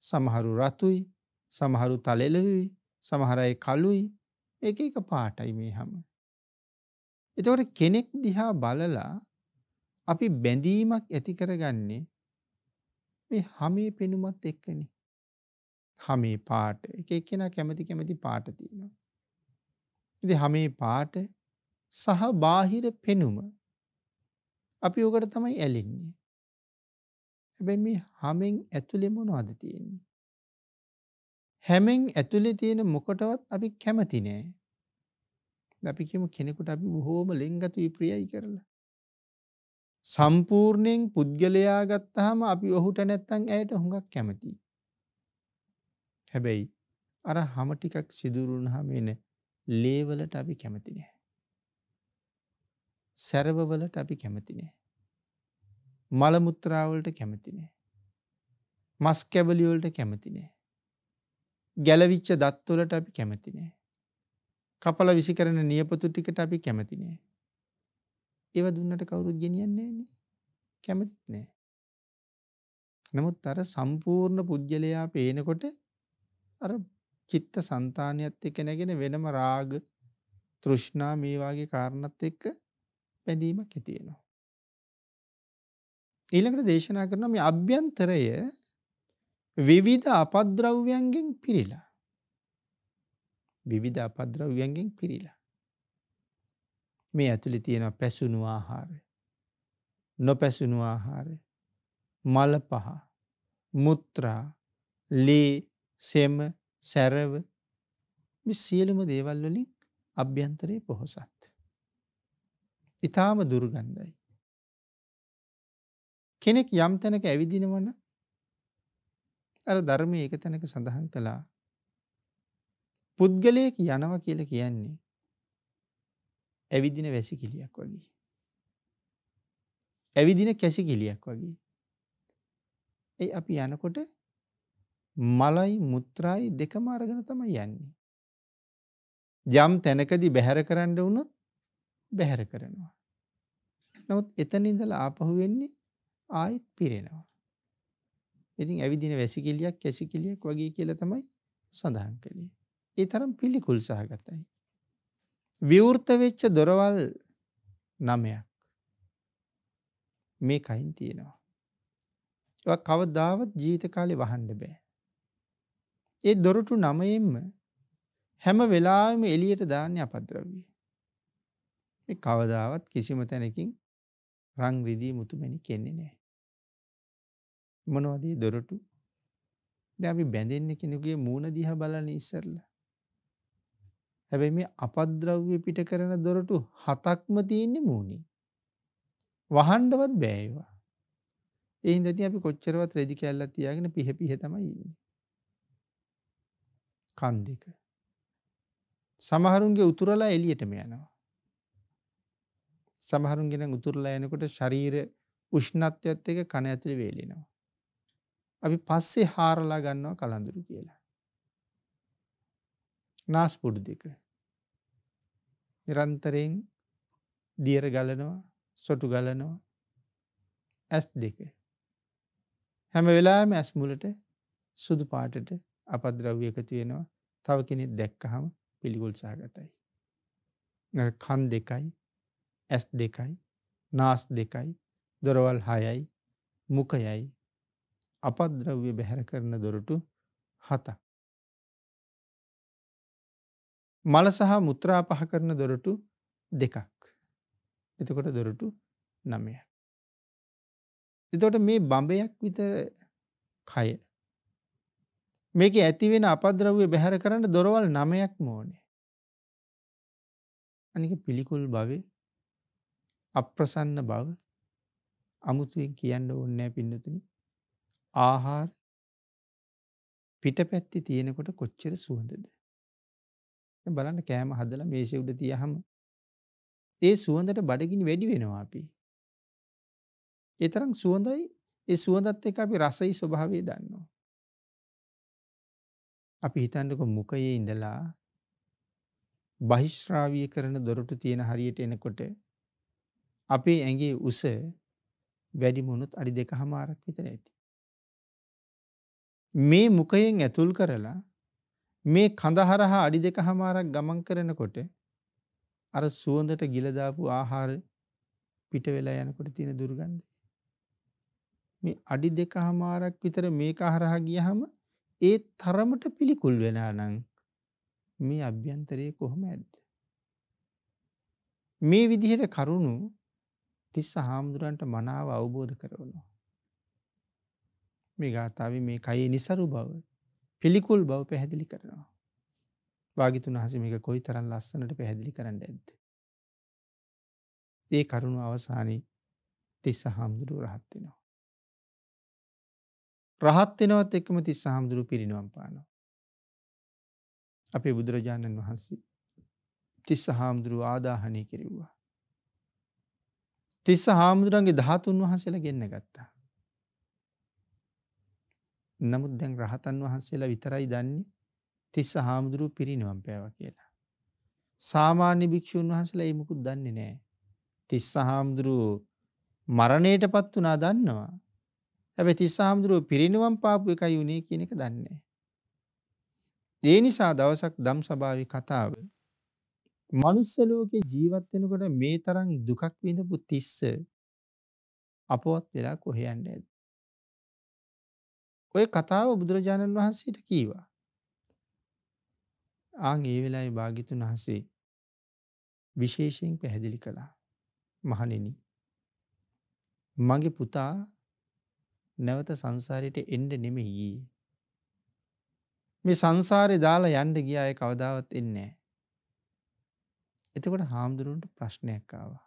සමහරු රතුයි, සමහරු තලෙලුයි, සමහර අය කළුයි. එක පාටයි මේ හම. එතකොට කෙනෙක් දිහා බලලා අපි බැඳීමක් ඇති කරගන්නේ මේ හමේ පෙනුමත් එක්කනේ. හමේ පාට එක එක්කෙනා කැමති පාට තියෙනවා. ඉතින් හමේ පාට සහ බාහිර පෙනුම අපි ඔකට තමයි ඇලෙන්නේ. හැබැයි මේ හැමෙන් ඇතුලේ මොනවද තියෙන්නේ? හැමෙන් ඇතුලේ තියෙන මොකටවත් අපි කැමති නෑ. අපි කියමු කෙනෙකුට අපි බොහෝම ලෙන්ගතුයි ප්‍රියයි කරලා. සම්පූර්ණයෙන් පුද්ගලයා ගත්තාම අපි ඔහුට නැත්තම් ඇයට හුඟක් කැමතියි. හැබැයි අර හැම ටිකක් සිදුරුනහම එන ලේවලට අපි කැමති නෑ. සැරවවලට අපි කැමති නෑ. මල මුත්‍රා වලට කැමති නෑ. මස් කැබලි වලට කැමති නෑ. ගැලවිච්ච දත් වලට අපි කැමති නෑ. කපල විසි කරන නියපොතු ටිකට අපි කැමති නෑ. ඒව දුන්නට කවුරුත් ගෙනියන්නේ නෑනේ. කැමතිත් නෑ. නමුත් අර සම්පූර්ණ පුජ්‍යලයා පේනකොට අර චිත්ත සංතානියත් එක්ක නැගෙන වෙනම රාග තෘෂ්ණා මේ වගේ කාරණත් එක්ක බැඳීමක් ඇති වෙනවා. ඊළඟට දේශනා කරනවා මේ අභ්‍යන්තරය විවිධ අපද්‍රව්‍යයන්ගෙන් පිරීලා. විවිධ අපද්‍රව්‍යයන්ගෙන් පිරීලා. මේ ඇතුලේ තියෙන පැසුණු ආහාර, නොපැසුණු ආහාර, මල පහ, මුත්‍රා, ලේ, සෙම, සැරව මේ සියලුම දේවල් වලින් අභ්‍යන්තරේ පොහොසත්. ඊටාම දුර්ගන්ධයි. කෙනෙක් යම් තැනක ඇවිදිනවනම් අර ධර්මයේ එක තැනක සඳහන් කළා පුද්ගලයෙක් යනවා කියලා කියන්නේ ඇවිදින වැසිකිළියක් වගේ. ඇවිදින කැසිකිළියක් වගේ. ඒ අපි යනකොට මලයි මුත්‍රායි දෙකම අරගෙන තමයි යන්නේ. යම් තැනකදී බැහැර කරන්න වුණොත් බැහැර කරනවා. නමුත් එතන ඉඳලා ආපහු වෙන්නේ ආයෙත් පිරෙනවා. ඉතින් ඇවිදින වැසිකිළියක් කැසිකිළියක් වගේ කියලා තමයි සඳහන් කළේ. ඒ තරම් පිළිකුල් සහගතයි. විවෘත වෙච්ච දොරවල් 9ක් මේ කයින් තියෙනවා. ඒක කවදාවත් ජීවිත කාලේ වහන්න බෑ. ඒ දොරටු 9ෙන්ම හැම වෙලාවෙම එළියට දාන්නේ අපද්‍රව්‍ය. මේ කවදාවත් කිසිම තැනකින් රන් රිදී මුතුමැණික් එන්නේ නැහැ. මොනවද මේ දොරටු? දැන් අපි බැඳෙන්නේ කෙනෙකුගේ මූණ දිහා බලන්න ඉස්සරලා. හැබැයි මේ අපද්‍රව්‍ය පිට කරන දොරටු 7ක්ම තියෙන්නේ මූණේ. වහන්නවත් බෑ ඒවා. ඒ හින්දාදී අපි කොච්චරවත් රෙදි කැල්ලක් තියාගෙන පිහ පිහ තමයි ඉන්නේ. කන් දෙක. සමහරුන්ගේ උතුරලා එළියටම යනවා. සමහරුන්ගේ නම් උතුරලා යනකොට ශරීර උෂ්ණත්වයත් එක්ක කන ඇතුලේ වේලෙනවා. අපි පස්සේ හාරලා ගන්නවා කලඳුරු කියලා. නාස්පුඩු දෙක. නිරන්තරයෙන් දියර ගලනවා, සොටු ගලනවා. ඇස් දෙක. හැම වෙලාවෙම ඇස් මුලට සුදු පාටට අපද්‍රව්‍ය එකතු වෙනවා. තව කෙනෙක් දැක්කහම පිළිකුල් සහගතයි. කන් දෙකයි, ඇස් දෙකයි, නාස් දෙකයි, දොරවල් 6යි, මුඛයයි. අපද්‍රව්‍ය බැහැර කරන දොරටු 7ක්. මල සහ මුත්‍රා පහ කරන දොරටු 2ක්. එතකොට දොරටු 9ක්. එතකොට මේ බඹයක් විතර කය මේකේ ඇති වෙන අපද්‍රව්‍ය බැහැර කරන්න දොරවල් 9ක්ම ඕනේ. අනික පිළිකුල් භවේ අප්‍රසන්න බව අමුතුවෙන් කියන්න ඕනේ නැහැ පින්නතුනි. ආහාර පිටපැත්තේ තියෙනකොට කොච්චර සුවඳද? බලන්න කෑම හදලා මේසෙ උඩ තියහම ඒ සුවඳට බඩගිනි වැඩි වෙනවා අපි. ඒ තරම් සුවඳයි. ඒ සුවඳත් එක්ක අපි රසයි ස්වභාවය දන්නවා. අපි හිතන්නකො මුඛයේ ඉඳලා බහිශ්‍රාවීය කරන දොරටු තියෙන හරියට එනකොට අපේ ඇඟේ උස වැඩි වුණොත් අඩි 2කමාරක් විතර ඇති. මේ මුඛයෙන් ඇතුල් කරලා මේ කඳ හරහා අඩි 2කමාරක් ගමන් කරනකොට අර සුවඳට ගිල දාපු ආහාර පිට වෙලා යනකොට තියෙන දුර්ගන්ධය. මේ අඩි 2කමාරක් විතර මේක හරහා ගියහම ඒ තරමට පිළිකුල් වෙනා නම් මේ අභ්‍යන්තරයේ කොහොම ඇද්ද? මේ විදිහට කරුණු තිස්ස හාමුදුරන්ට මනාව අවබෝධ කරවනවා. මේ ගාථාවේ මේ කයේ નિසරු බව, පිළිකුල් බව පැහැදිලි කරනවා. භාග්‍යතුන් වහන්සේ මේක කොයිතරම් ලස්සනට පැහැදිලි කරන්න ඇද්ද. ඒ කරුණ අවසානයේ තිස්ස හාමුදුරුවෝ රහත් වෙනවා. රහත් වෙනවත් එක්කම තිස්ස හාමුදුරුවෝ පිරිනිවන් පානවා. අපේ බුදුරජාණන් වහන්සේ තිස්ස හාමුදුරුවෝ ආදාහනය කෙරෙව්වා. තිස්ස හාමුදුරන්ගේ 13 වහන්සේලා ගෙන්න ගත්තා. නමුත් දැන් රහතන් වහන්සේලා විතරයි දන්නේ තිස්ස හාමුදුරුවෝ පිරිනිවන් පෑවා කියලා. සාමාන්‍ය භික්ෂුන් වහන්සේලා ඒ මුකුත් දන්නේ නැහැ. තිස්ස හාමුදුරුවෝ මරණයටපත් වුණා දන්නවා. හැබැයි තිස්ස හාමුදුරුවෝ පිරිනිවන් පාපු එකයි උනේ කියන එක දන්නේ නැහැ. ඒ නිසා දවසක් ධම් සභාවේ කතාව මනුස්ස ලෝකේ ජීවත් වෙනකොට මේ තරම් දුකක් විඳපු තිස්ස අපවත් වෙලා කොහේ යන්නේ? ඔය කතාව බුදුරජාණන් වහන්සේට කීවා. ආන් ඒ වෙලාවේ භාග්‍යතුන් වහන්සේ විශේෂයෙන් පැහැදිලි කළා. මහණෙනි, මගේ පුතා නැවත සංසාරයට එන්න නෙමෙයි ගියේ. මේ සංසාරේ දාලා යන්න ගියා ඒ කවදාවත් එන්නේ නැහැ. එතකොට හාමුදුරුවන්ට ප්‍රශ්නයක් ආවා.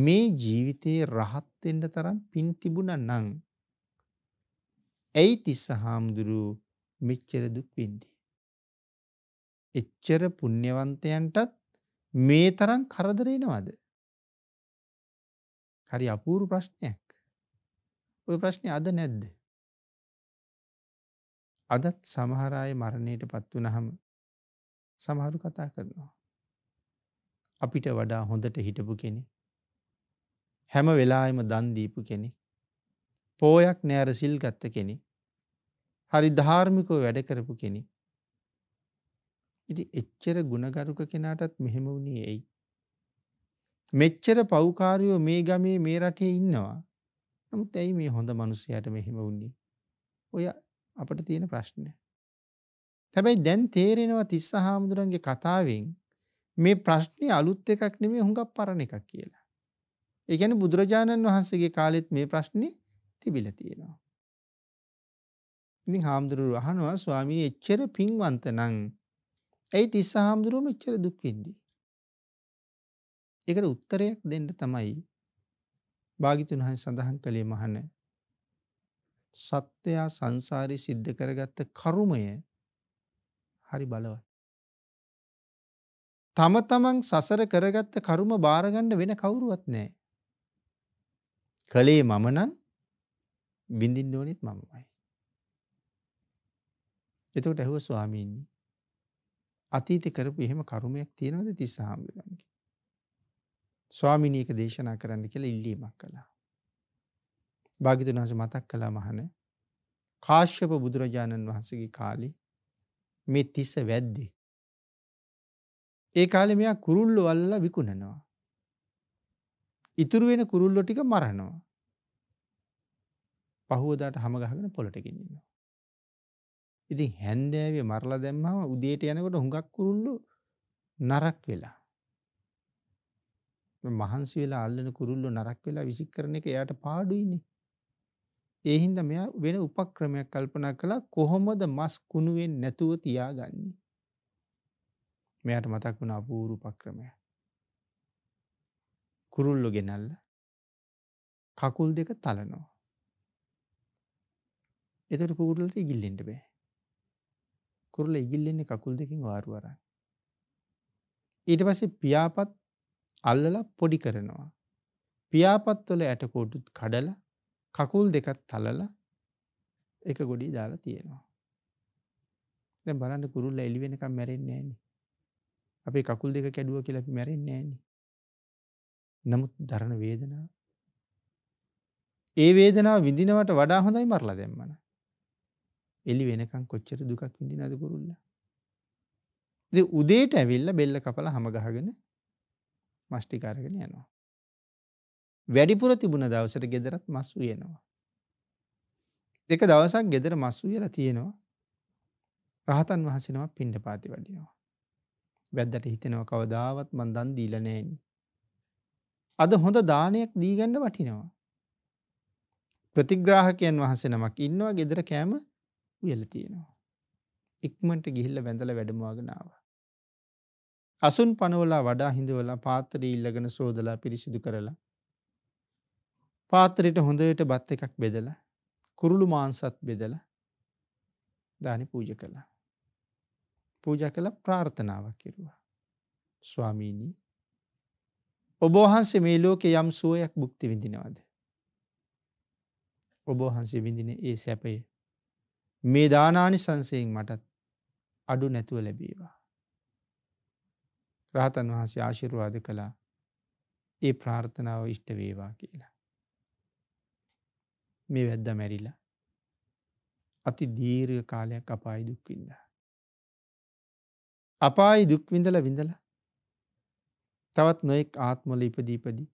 මේ ජීවිතේ රහත් වෙන්න තරම් පින් තිබුණා නම් ඇයි තිස්ස හාමුදුරුවෝ මෙච්චර දුක් විඳි? එච්චර පුණ්‍යවන්තයන්ටත් මේ තරම් කරදර එනවද? හරි අපූර්ව ප්‍රශ්නයක්. ওই ප්‍රශ්නේ අද නැද්ද? අදත් සමහර අය මරණයටපත් වුනහම සමහරු කතා කරනවා. අපිට වඩා හොඳට හිටපු කෙනෙක්, හැම වෙලාවෙම දන් දීපු කෙනෙක්, පෝයක් නෑර සිල් ගත්ත කෙනෙක්, හරි ධාර්මිකව වැඩ කරපු කෙනෙක්. ඉතින් එච්චර ගුණගරුක කෙනාටත් මෙහෙම වුණේ ඇයි? මෙච්චර පව්කාරයෝ මේ ගමේ මේ රටේ ඉන්නවා. නමුත් ඇයි මේ හොඳ මිනිසයාට මෙහෙම වුණේ? ඔය අපිට තියෙන ප්‍රශ්නේ. හැබැයි දැන් තේරෙනවා තිස්ස හාමුදුරන්ගේ කතාවෙන් මේ ප්‍රශ්නේ අලුත් එකක් නෙමෙයි, හුඟක් පරණ එකක් කියලා. ඒ කියන්නේ බුදුරජාණන් වහන්සේගේ කාලෙත් මේ ප්‍රශ්නේ තිබිලා තියෙනවා. ඉතින් හාමුදුරුවෝ අහනවා, ස්වාමීනි එච්චර පින්වන්ත නම් ඇයි තිස්ස හාමුදුරුවෝ මෙච්චර දුක් විඳි? ඒකට උත්තරයක් දෙන්න තමයි භාග්‍යතුන් වහන්සේ සඳහන් කළේ, මහණ සත්‍යය සංසාරේ සිද්ධ කරගත්ත කර්මය හරි බලවත්. තම තමන් සසර කරගත්ත කර්ම බාරගන්න වෙන කවුරුවත් නැහැ. කලේ මම නම් විඳින්න ඕනෙත් මමමයි. එතකොට ඇහුවා, ස්වාමීනි අතීතේ කරපු එහෙම කර්මයක් තියෙනවද තිස්ස හාමුදුරන්ගේ? ස්වාමීනි ඒක දේශනා කරන්න කියලා ඉල්ලීමක් කළා. භාග්‍යවතුන් වහන්සේ මතක් කළා, මහණ කාශ්‍යප බුදුරජාණන් වහන්සේගේ කාලේ මේ තිස්ස වැද්දේ. ඒ කාලේ මෙයා කුරුල්ලෝ අල්ලලා විකුණනවා. ඉතුරු වෙන කුරුල්ලෝ ටික මරනවා. පහුවදාට හැම ගහගෙන පොළට ගෙනියනවා. ඉතින් හැන්දෑවේ මරලා දැම්මම උදේට යනකොට හුඟක් කුරුල්ලෝ නරක් වෙලා. මහන්සි වෙලා අල්ලන කුරුල්ලෝ නරක් වෙලා විසික් කරන එක එයාට පාඩුයිනේ. ඒ හින්දා මෙයා වෙන උපක්‍රමයක් කල්පනා කළා, කොහොමද මස් කුණු වෙන්නේ නැතුව තියාගන්නේ? මෙයාට මතක් වුණ අපූර්ව උපක්‍රමයක්. කුරුල්ලෝ ගෙනල්ලා කකුල් දෙක තලනවා. එතකොට කුරුල්ලට ඉගිල්ලෙන්න බෑ. කුරුල්ල ඉගිල්ලෙන්නේ කකුල් දෙකෙන් වාරු අරන්. ඊට පස්සේ පියාපත් අල්ලලා පොඩි කරනවා. පියාපත් වල ඇටකොටුත් කඩලා කකුල් දෙකක් තලලා එක ගොඩේ දාලා තියෙනවා. දැන් බලන්න කුරුල්ල එළි වෙනකම් මැරෙන්නේ නැහනේ. අපේ කකුල් දෙක කැඩුවා කියලා අපි මැරෙන්නේ නැහනේ. නමුත් දරන වේදනාව, ඒ වේදනාව විඳිනවට වඩා හොඳයි මරලා දැම්මම. එළි වෙනකම් කොච්චර දුකක් විඳිනවද කුරුල්ල? ඉතින් උදේට ඇවිල්ලා බෙල්ල කපලා හැම ගහගෙන මස් ටික අරගෙන යනවා. වැඩිපුර තිබුණ දවසට ගෙදරත් මස් උයනවා. එක දවසක් ගෙදර මස් උයලා තියෙනවා. රහතන් වහන්සේ නමක් පිණ්ඩපාතේ වඩිනවා. වැද්දට හිතෙනවා, කවදාවත් මං දන් දීලා නැහෙනි. අද හොඳ දානයක් දී ගන්න වටිනවා. ප්‍රතිග්‍රාහකයන් වහන්සේ නමක් ඉන්නවා ගෙදර කෑම උයලා තියෙනවා. ඉක්මනට ගිහිල්ලා වැඳලා වැඩමවගෙන ආවා. අසුන් පනවලා වඩා හිඳවලා පාත්‍රය ඉල්ලගෙන සෝදලා පිරිසිදු කරලා පාත්‍රයට හොඳට බත් එකක් බෙදලා කුරුළු මාංශත් බෙදලා දානි පූජා කළා. පූජා කළා ප්‍රාර්ථනාවක් කෙරුවා. ස්වාමීනි ඔබ වහන්සේ මේ ලෝකේ යම් සුවයක් භුක්ති විඳිනවද? ඔබ වහන්සේ විඳින ඒ සැපය මේ දානානිසංසයෙන් මටත් අඩු නැතුව ලැබේවා. රහතන් වහන්සේ ආශිර්වාද කළා ඒ ප්‍රාර්ථනාව ඉෂ්ට වේවා කියලා. මේ වැද්දා මැරිලා අති දීර්ඝ කාලයක් අපායි දුක් විඳා. අපායි දුක් විඳලා තවත් නොඑක් ආත්මවල ඉපදී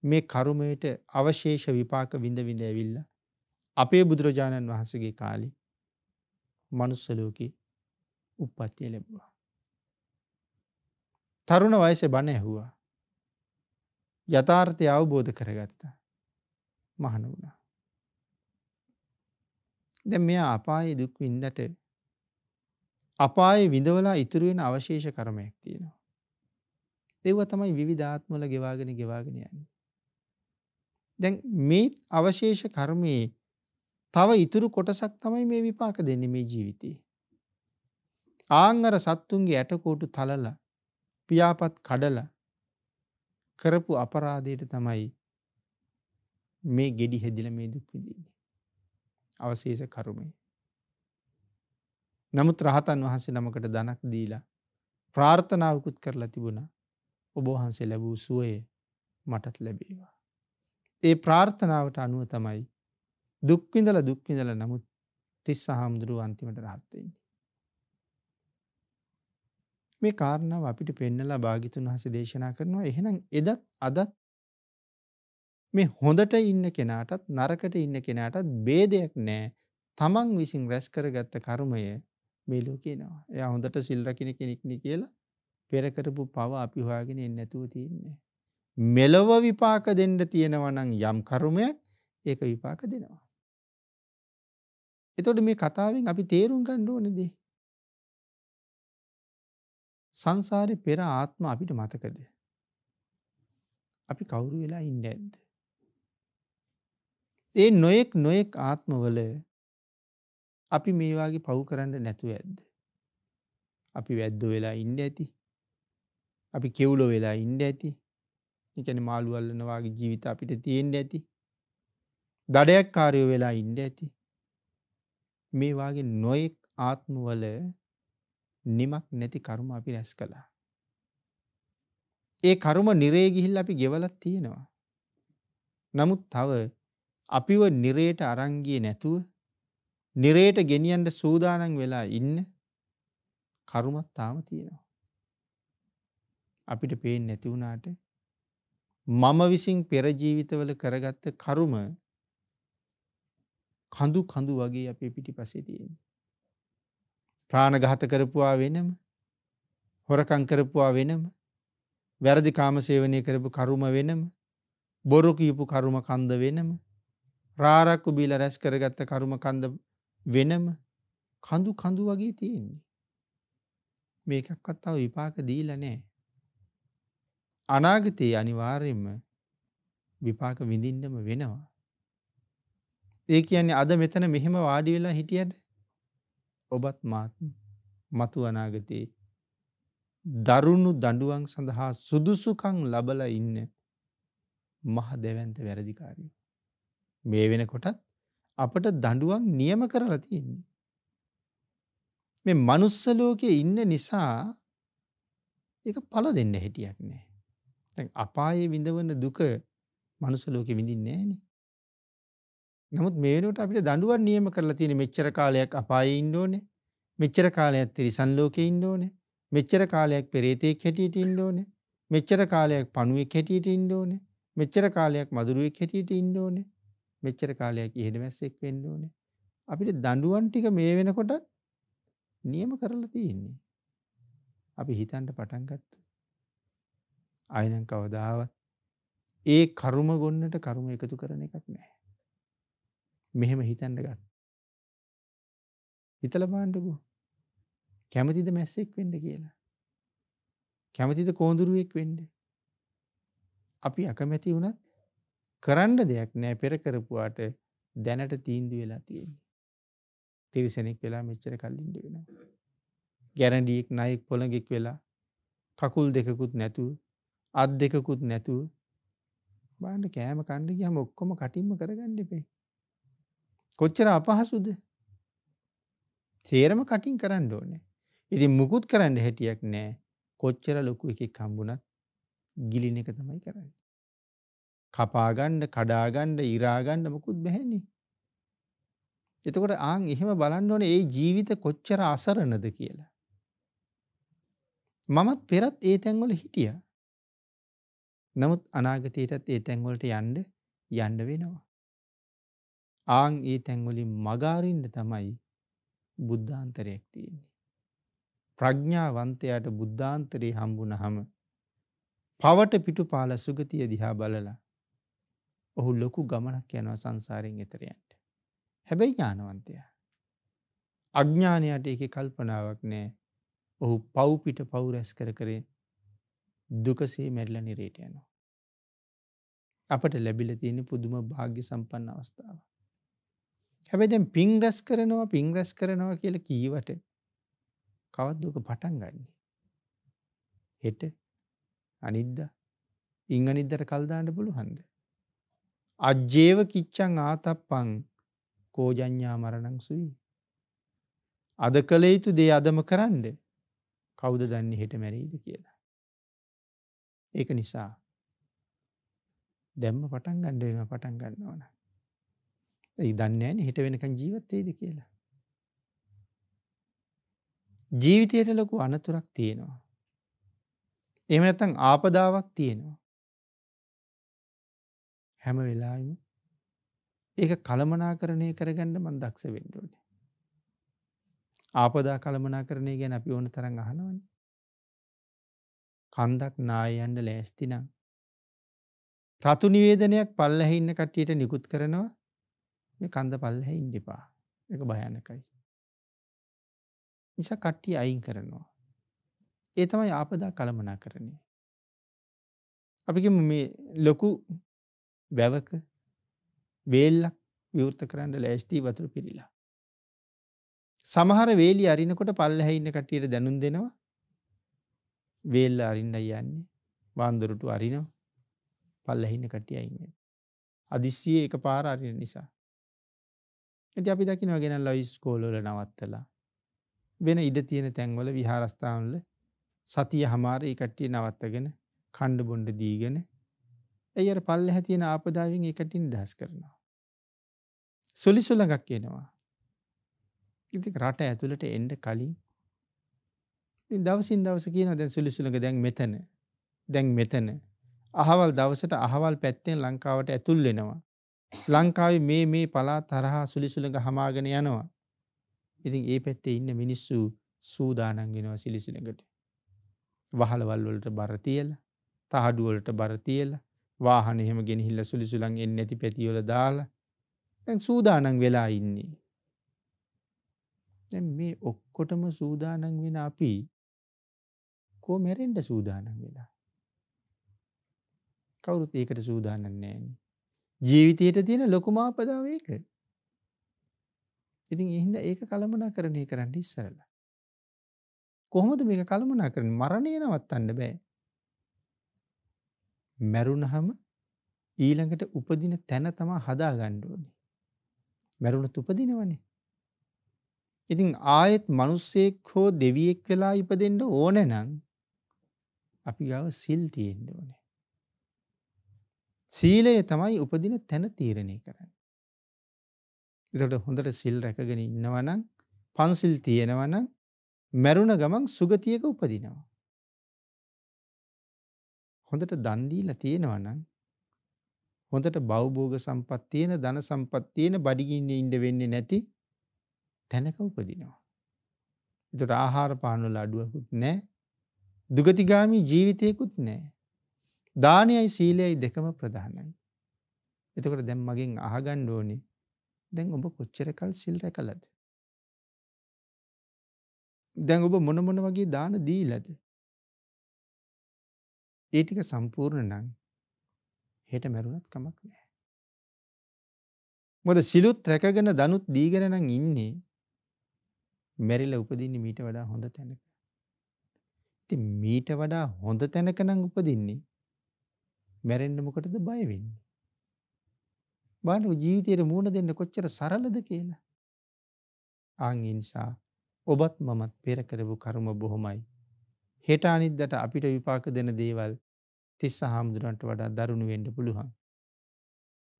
මේ කර්මයට අවශේෂ විපාක විඳ ඇවිල්ලා අපේ බුදුරජාණන් වහන්සේගේ කාලේ මනුස්ස ලෝකේ උප්පත්තිය ලැබුවා. තරුණ වයසේ බණ ඇහුවා. යථාර්ථය අවබෝධ කරගත්තා. මහණ වුණා. දැන් මෙයා අපායේ දුක් විඳට අපායේ විඳවලා ඉතුරු වෙන අවශේෂ කර්මයක් තියෙනවා. ඒව තමයි විවිධ ආත්මවල ගෙවාගෙන යන්නේ. දැන් මේ අවශේෂ කර්මයේ තව ඉතුරු කොටසක් තමයි මේ විපාක දෙන්නේ මේ ජීවිතේ. ආංගර සත්තුන්ගේ ඇටකොටු තලලා පියාපත් කඩලා කරපු අපරාධයට තමයි මේ ගෙඩි හැදිලා මේ දුක් විඳින්නේ. අවශේෂ කර්මය. නමුත් රහතන් වහන්සේ නමකට ධනක් දීලා ප්‍රාර්ථනාවකුත් කරලා තිබුණා. ඔබ වහන්සේ ලැබූ සුවය මටත් ලැබේවා. ඒ ප්‍රාර්ථනාවට අනුව තමයි දුක් විඳලා නමුත් තිස්ස හාමුදුරුව අන්තිමට රහත් වෙන්නේ. මේ කාරණාව අපිට පෙන්නලා භාග්‍යතුන් වහන්සේ දේශනා කරනවා. එහෙනම් එදත් අදත් මේ හොඳට ඉන්න කෙනාටත් නරකට ඉන්න කෙනාටත් ભેදයක් නැහැ. තමන් විසින් රැස් කරගත්ත කර්මය මේ ලෝකේ එනවා. එයා හොඳට සිල් රකින්න කෙනෙක් නේ කියලා පෙර කරපු පව අපි හොයාගෙන ඉන්නේ නැතුව තියෙන්නේ. මෙලව විපාක දෙන්න තියෙනවා නම් යම් කර්මයක් ඒක විපාක දෙනවා. එතකොට මේ කතාවෙන් අපි තේරුම් ගන්න ඕනේ දේ. සංසාරේ පෙර ආත්ම අපිට මතකද? අපි කවුරු වෙලා ඉන්නේ නැද්ද? ඒ නොඑක් ආත්මවල අපි මේ වාගේ පව් කරන්න නැතුව ඇද්ද? අපි වැද්දෝ වෙලා ඉන්නේ ඇති. අපි කෙවුලෝ වෙලා ඉන්නේ ඇති. ඒ කියන්නේ මාළු අල්ලන වාගේ ජීවිත අපිට තියෙන්න ඇති. දඩයක්කාරයෝ වෙලා ඉන්නේ ඇති. මේ වාගේ නොඑක් ආත්මවල නිමක් නැති කර්ම අපි රැස් කළා. ඒ කර්ම නිරේ ගිහිල්ලා අපි ගෙවලක් තියෙනවා. නමුත් තව අපිව නිරේට අරන් ගියේ නැතුව නිරේට ගෙනියන්න සූදානම් වෙලා ඉන්න කර්මත් තාම තියෙනවා. අපිට පේන්නේ නැති වුණාට මම විසින් පෙර ජීවිතවල කරගත්ත කර්ම කඳු වගේ අපේ පිටිපස්සේ තියෙනවා. ප්‍රාණඝාත කරපුවා වෙනම, හොරකම් කරපුවා වෙනම, වැරදි කාම සේවනය කරපු කර්ම වෙනම, බොරු කියපු කර්ම කන්ද වෙනම, රාරක්කු බීලා රැස් කරගත්ත කර්ම කන්ද වෙනම කඳු වගේ තියෙන්නේ. මේකක්වත් තව විපාක දීලා නැහැ. අනාගතයේ අනිවාර්යයෙන්ම විපාක විඳින්නම වෙනවා. ඒ කියන්නේ අද මෙතන මෙහෙම වාඩි වෙලා හිටියට ඔබත් මාත් මතු අනාගතයේ දරුණු දඬුවම් සඳහා සුදුසුකම් ලබලා ඉන්න මහ දෙවන්ත වැරදිකාරයෝ. මේ වෙනකොටත් අපට දඬුවම් නියම කරලා තියෙන්නේ. මේ මනුස්ස ලෝකයේ ඉන්න නිසා ඒක පළ දෙන්න හැටියක් නැහැ. දැන් අපායේ විඳවන දුක මනුස්ස ලෝකෙ විඳින්නේ නැහනේ. නමුත් මේ වෙනකොට අපිට දඬුවම් නියම කරලා තියෙන මෙච්චර කාලයක් අපායේ ඉන්න ඕනේ. මෙච්චර කාලයක් තිරිසන් ලෝකේ ඉන්න ඕනේ. මෙච්චර කාලයක් පෙරේතෙක් හැටියට ඉන්න ඕනේ. මෙච්චර කාලයක් පණුවෙක් හැටියට ඉන්න ඕනේ. මෙච්චර කාලයක් මදුරුවෙක් හැටියට ඉන්න ඕනේ. මෙච්චර කාලයක් ඉහෙඩමැස්සෙක් වෙන්න ඕනේ. අපිට දඬුවම් ටික මේ වෙනකොටත් නියම කරලා තියෙන්නේ. අපි හිතන්න පටන් ගත්තා. ආයෙනම් කවදාවත් ඒ කරුම ගොන්නට කරුම එකතු කරන එකක් නෑ. මෙහෙම හිතන්න ගත්. හිතලා බලන්නකෝ. කැමතිද මැස්සෙක් වෙන්න කියලා? කැමතිද කෝඳුරුවෙක් වෙන්න? අපි අකමැති වුණත් කරන්න දෙයක් නෑ. පෙර කරපුවාට දැනට තීන්දුව වෙලා තියෙන්නේ. තිරිසනෙක් වෙලා මෙච්චර කල් ඉන්න වෙනවා. ගැරන්ඩියෙක් නයෙක් පොළඟෙක් වෙලා කකුල් දෙකකුත් නැතුව අත් දෙකකුත් නැතුව බලන්න කෑම කන්න ගියාම ඔක්කොම කටින්ම කරගන්න එපේ. කොච්චර අපහසුද? තේරම කටින් කරන්න ඕනේ. ඉතින් මුකුත් කරන්න හැටියක් නෑ. කොච්චර ලොකු එකෙක් හම්බුණත් ගිලින එක තමයි කරන්නේ. කපා ගන්න, කඩා ගන්න, ඉරා ගන්න මුකුත් බැහැනේ. එතකොට ආන් එහෙම බලන්න ඕනේ ඒ ජීවිත කොච්චර අසරණද කියලා. මමත් පෙරත් ඒ තැන්වල හිටියා. නමුත් අනාගතයටත් ඒ තැන්වලට යන්න වෙනවා. ආන් ඒ තැන්වලින් මග අරින්න තමයි බුද්ධාන්තරයක් තියෙන්නේ. ප්‍රඥාවන්තයාට බුද්ධාන්තරේ හම්බුනහම පවට පිටුපාල සුගතිය දිහා බලලා ඔහු ලොකු ගමනක් යනවා සංසාරයෙන් එතර යන්න. හැබැයි ඥානවන්තයා. අඥානයට ඒකේ කල්පනාවක් නෑ. ඔහු පව් පිට පව් රැස් කර දුකසේ මැරිලා නිරේට යනවා. අපට ලැබිලා තියෙන පුදුම වාග්ය සම්පන්න අවස්ථාව. හැබැයි දැන් පින් රැස් කරනවා කියලා කීවට කවද්ද ඔක පටන් ගන්නෙ? හෙට අනිද්දා ඉන් අනිද්දාට කල් දාන්න පුළුවන්ද? අජ්ජේව කිච්ඡං ආතප්පං කෝජඤ්ඤා මරණං සුවි. අද කළ යුතු දේ අදම කරන්න. කවුද දන්නේ හෙට මැරෙයිද කියලා? ඒක නිසා දැම්ම පටන් ගන්නවා නම්. ඒ දන්නේ නැහැනේ හෙට වෙනකන් ජීවත් වෙයිද කියලා. ජීවිතයට ලොකු අනතුරක් තියෙනවා. එහෙම නැත්නම් ආපදාවක් තියෙනවා. හැම වෙලාවෙම ඒක කළමනාකරණය කරගන්න මම දක්ෂ වෙන්න ඕනේ. ආපදා කළමනාකරණය ගැන අපි ඕන තරම් අහනවනේ. කන්දක් නාය යන්න ලෑස්ති නම් රතු නිවේදනයක් පල්ලෙහි ඉන්න කට්ටියට නිකුත් කරනවා මේ කන්ද පල්ලෙහි ඉන්න එපා. ඒක භයානකයි. නිසා කට්ටිය අයින් කරනවා. ඒ තමයි ආපදා කළමනාකරණය. අපි කියමු මේ ලොකු වැවක වේල්ලක් විවෘත කරන්න ලෑස්ති වතුර පිරීලා. සමහර වේලි අරිනකොට පල්ලෙහා ඉන්න කට්ටියට දැනුම් දෙනවා. වේල්ල අරින්න යන්නේ. වන්දරටු අරිනවා. පල්ලෙහා ඉන්න කට්ටිය අයින් වෙනවා. අදිස්සියේ එකපාර අරින නිසා. ඉතින් අපි දකිනවා ගෙනල්ලා ඉස්කෝල වල නවත්තලා වෙන ඉඩ තියෙන තැන්වල විහාරස්ථානවල සතිය හමාර ඒ කට්ටිය නවත්තගෙන කණ්ඩ බොණ්ඩ දීගෙන එයි අර පල්ලෙහා තියෙන ආපදාවෙන් ඒ කට්ටිය නිදහස් කරනවා. සොලිසුලඟක් එනවා. ඉතින් රට ඇතුළට එන්න කලින් ඉතින් දවසින් දවස කියනවා දැන් සොලිසුලඟ දැන් මෙතන අහවල් දවසට අහවල් පැත්තෙන් ලංකාවට ඇතුල් වෙනවා. ලංකාවේ මේ පළාත් තරහා සොලිසුලඟ හමාගෙන යනවා. ඉතින් ඒ පැත්තේ ඉන්න මිනිස්සු සූදානම් වෙනවා සොලිසුලඟට. වහලවල් වලට බර තියලා, තහඩු වලට බර තියලා, වාහන එහෙම ගෙනහිල්ලා සොලිසුලං එන්නේ නැති පැති වල දාලා දැන් සූදානම් වෙලා ඉන්නේ. දැන් මේ ඔක්කොටම සූදානම් වෙන අපි කො මැරෙන්න සූදානම් වෙලා. කවුරුත් ඒකට සූදානම් නැහැනේ. ජීවිතයට තියෙන ලොකුම ආපදාව ඒක. ඉතින් ඒ හින්දා ඒක කළමනාකරණය කරන්න ඉස්සරලා. කොහොමද මේක කළමනාකරන්නේ? මරණය නවත්තන්න බෑ. මැරුණහම ඊළඟට උපදින තැන තමයි හදා ගන්න ඕනේ. මැරුණත් උපදිනවනේ. ඉතින් ආයෙත් මිනිස්සෙක් හෝ දෙවියෙක් වෙලා ඉපදෙන්න ඕන නම් අපි ගාව සිල් තියෙන්න ඕනේ. සීලය තමයි උපදින තැන තීරණය කරන්නේ. ඒකට හොඳට සිල් රැකගෙන ඉන්නවා නම් පන්සිල් තියෙනවා නම් මැරුණ ගමන් සුගතියක උපදිනවා. හොඳට දන් දීලා තියෙනවා නම් හොඳට භවභෝග සම්පත් තියෙන ධන සම්පත් තියෙන බඩගින්නේ ඉන්න වෙන්නේ නැති තැනක උපදිනවා. ඒකට ආහාර පාන වල අඩුවකුත් නැහැ. දුගතිගාමි ජීවිතයකුත් නැහැ. දානයයි සීලයයි දෙකම ප්‍රධානයි. එතකොට දැන් මගෙන් අහගන්න ඕනේ දැන් ඔබ කොච්චර කල් සිල් රැකලාද? දැන් ඔබ මොන මොන වගේ දාන දීලාද? ඒ ටික සම්පූර්ණ නම් හෙට මැරුණත් කමක් නැහැ. මොකද සිලුත් රැකගෙන දනුත් දීගෙන නම් ඉන්නේ මැරිලා උපදින්නේ මීට වඩා හොඳ තැනක. ඉතින් මීට වඩා හොඳ තැනක නම් උපදින්නේ මැරෙන්න මොකටද බය වෙන්නේ? බලන්න ජීවිතේට මූණ දෙන්න කොච්චර සරලද කියලා. ආන් ඒ නිසා ඔබත් මමත් පෙර කරපු කර්ම බොහොමයි. හෙට අනිද්දාට අපිට විපාක දෙන දේවල් තිස්ස හාමුදුරන්ට වඩා දරුණු වෙන්න පුළුවන්.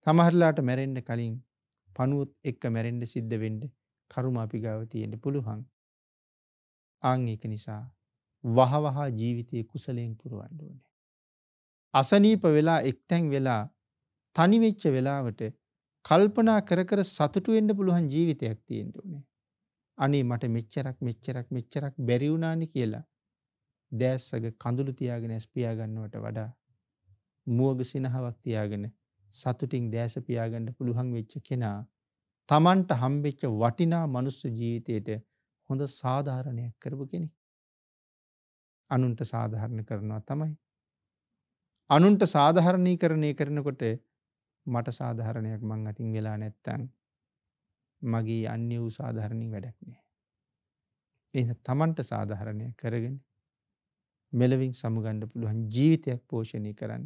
සමහරලාට මැරෙන්න කලින් පණුවොත් එක්ක මැරෙන්න සිද්ධ වෙන්න කර්ම අපි ගාව තියෙන්න පුළුවන්. ආන් ඒක නිසා වහවහ ජීවිතයේ කුසලයෙන් පුරවන්න ඕනේ. අසනීප වෙලා එක්තැන් වෙලා තනි වෙච්ච වෙලාවට කල්පනා කර කර සතුටු වෙන්න පුළුවන් ජීවිතයක් තියෙන්න ඕනේ. අනේ මට මෙච්චරක් බැරි වුණානේ කියලා දැස්සග කඳුළු තියාගෙන ඇස් පියා ගන්නවට වඩා මුවග සිනහවක් තියාගෙන සතුටින් දැස පියාගන්න පුළුවන් වෙච්ච කෙනා තමන්ට හම්බෙච්ච වටිනා මනුස්ස ජීවිතයට හොඳ සාධාරණයක් කරපු කෙනෙක්. අනුන්ට සාධාරණ කරනවා තමයි. අනුන්ට සාධාරණීකරණය කරනකොට මට සාධාරණයක් මං අතින් වෙලා නැත්තම් මගේ අන්‍ය වූ සාධාරණින් වැඩක් නෑ. එහෙනම් තමන්ට සාධාරණයක් කරගෙන මෙලවින් සමුගන්න පුළුවන් ජීවිතයක් පෝෂණය කරන්න.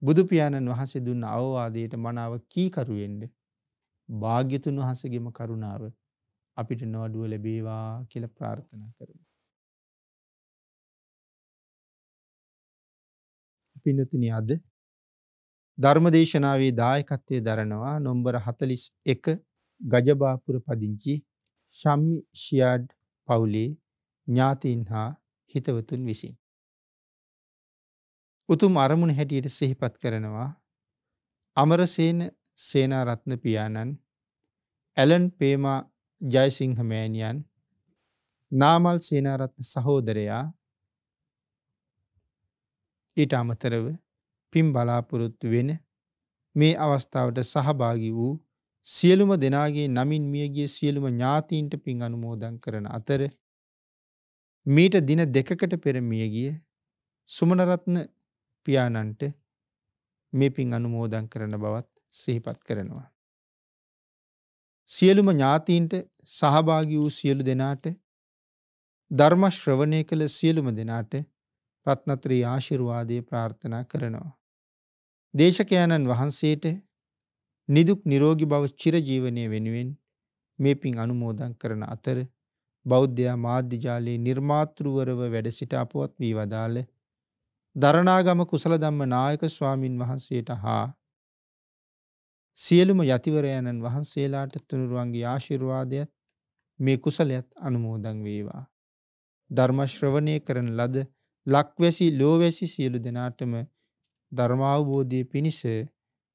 බුදු පියාණන් වහන්සේ දුන්න අවවාදයට මනාව කීකරු වෙන්න භාග්‍යතුන් වහන්සේගේම කරුණාව අපිට නොඅඩුව ලැබේවා කියලා ප්‍රාර්ථනා කරමු. පින්තුනි අද ධර්මදේශනාවේ දායකත්වයේ දරනවා නොම්බර 41 ගජබාපුර පදිංචි ශම්මි ෂියාඩ් පවුලේ ඥාතීන් හා හිතවතුන් විසින්. උතුම් අරමුණ හැටියට සිහිපත් කරනවා අමරසේන සේනාරත්න පියාණන්, ඇලන් පේමා ජයසිංහ මෑණියන්, නාමල් සේනාරත්න සහෝදරයා, ඊට අමතරව පින් බලාපොරොත්තු වෙන මේ අවස්ථාවට සහභාගී වූ සියලුම දෙනාගේ නමින් මියගිය සියලුම ඥාතීන්ට පින් අනුමෝදන් කරන අතර මීට දින 2කට පෙර මියගිය සුමනරත්න පියාණන්ට මේ පින් අනුමෝදන් කරන බවත් සිහිපත් කරනවා. සියලුම ඥාතීන්ට සහභාගී වූ සියලු දෙනාට ධර්ම ශ්‍රවණය කළ සියලුම දෙනාට රත්නත්‍රී ආශිර්වාදයේ ප්‍රාර්ථනා කරනවා. දේශකයන්න් වහන්සේට නිදුක් නිරෝගී භව චිරජීවනයේ වෙනුවෙන් මේ පින් අනුමෝදන් කරන අතර බෞද්ධ මාධ්‍ය ජාලයේ නිර්මාතෘවරව වැඩ සිට අපවත් වී වදාළ දරණාගම කුසල ධම්ම නායක ස්වාමින් වහන්සේට හා සියලුම යතිවරයන්න් වහන්සේලාට තුනුරුවන්ගේ ආශිර්වාදයත් මේ කුසලයත් අනුමෝදන් වේවා. ධර්ම ශ්‍රවණය කරන ලද ලක්වැසි ලෝවැසි සියලු දෙනාටම ධර්මාවබෝධය පිණිස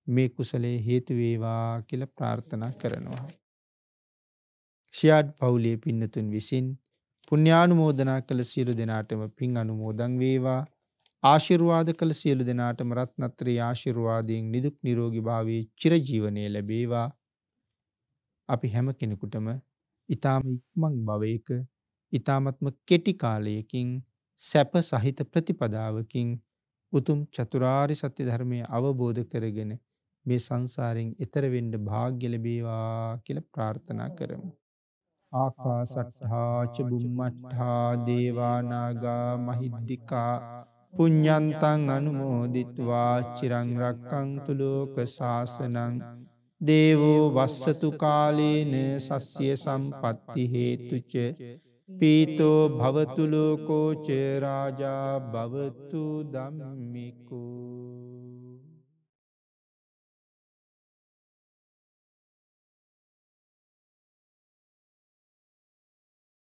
මේ කුසලයේ හේතු වේවා කියලා ප්‍රාර්ථනා කරනවා. ෂියාඩ් පවුලේ පින්නතුන් විසින් පුණ්‍යානුමෝදනා කළ සියලු දෙනාටම පින් අනුමෝදන් වේවා. ආශිර්වාද කළ සියලු දෙනාටම රත්නත්‍රී ආශිර්වාදයෙන් නිදුක් නිරෝගී භාවයේ චිරජීවනයේ ලැබේවා. අපි හැම කෙනෙකුටම ඊ타ම ඉක්මන් භවයක ඊ타මත්ම කෙටි කාලයකින් සැප සහිත ප්‍රතිපදාවකින් උතුම් චතුරාර්ය සත්‍ය ධර්මය අවබෝධ කරගෙන මේ සංසාරයෙන් එතර වෙන්න වාග්ය ලැබේවා කියලා ප්‍රාර්ථනා කරමු. ආකාසට්ඨා ච බුම්මට්ඨා දේවා නාග මහිද්దికා පුඤ්ඤන්තං අනුමෝදිත්වා චිරං රක්ඛන්තු ලෝක සාසනං දේවෝ වස්සතු කාලේන සස්්‍ය සම්පත්ති හේතුච පීතෝ භවතු ලෝකෝ ච රාජා භවතු ධම්මිකෝ.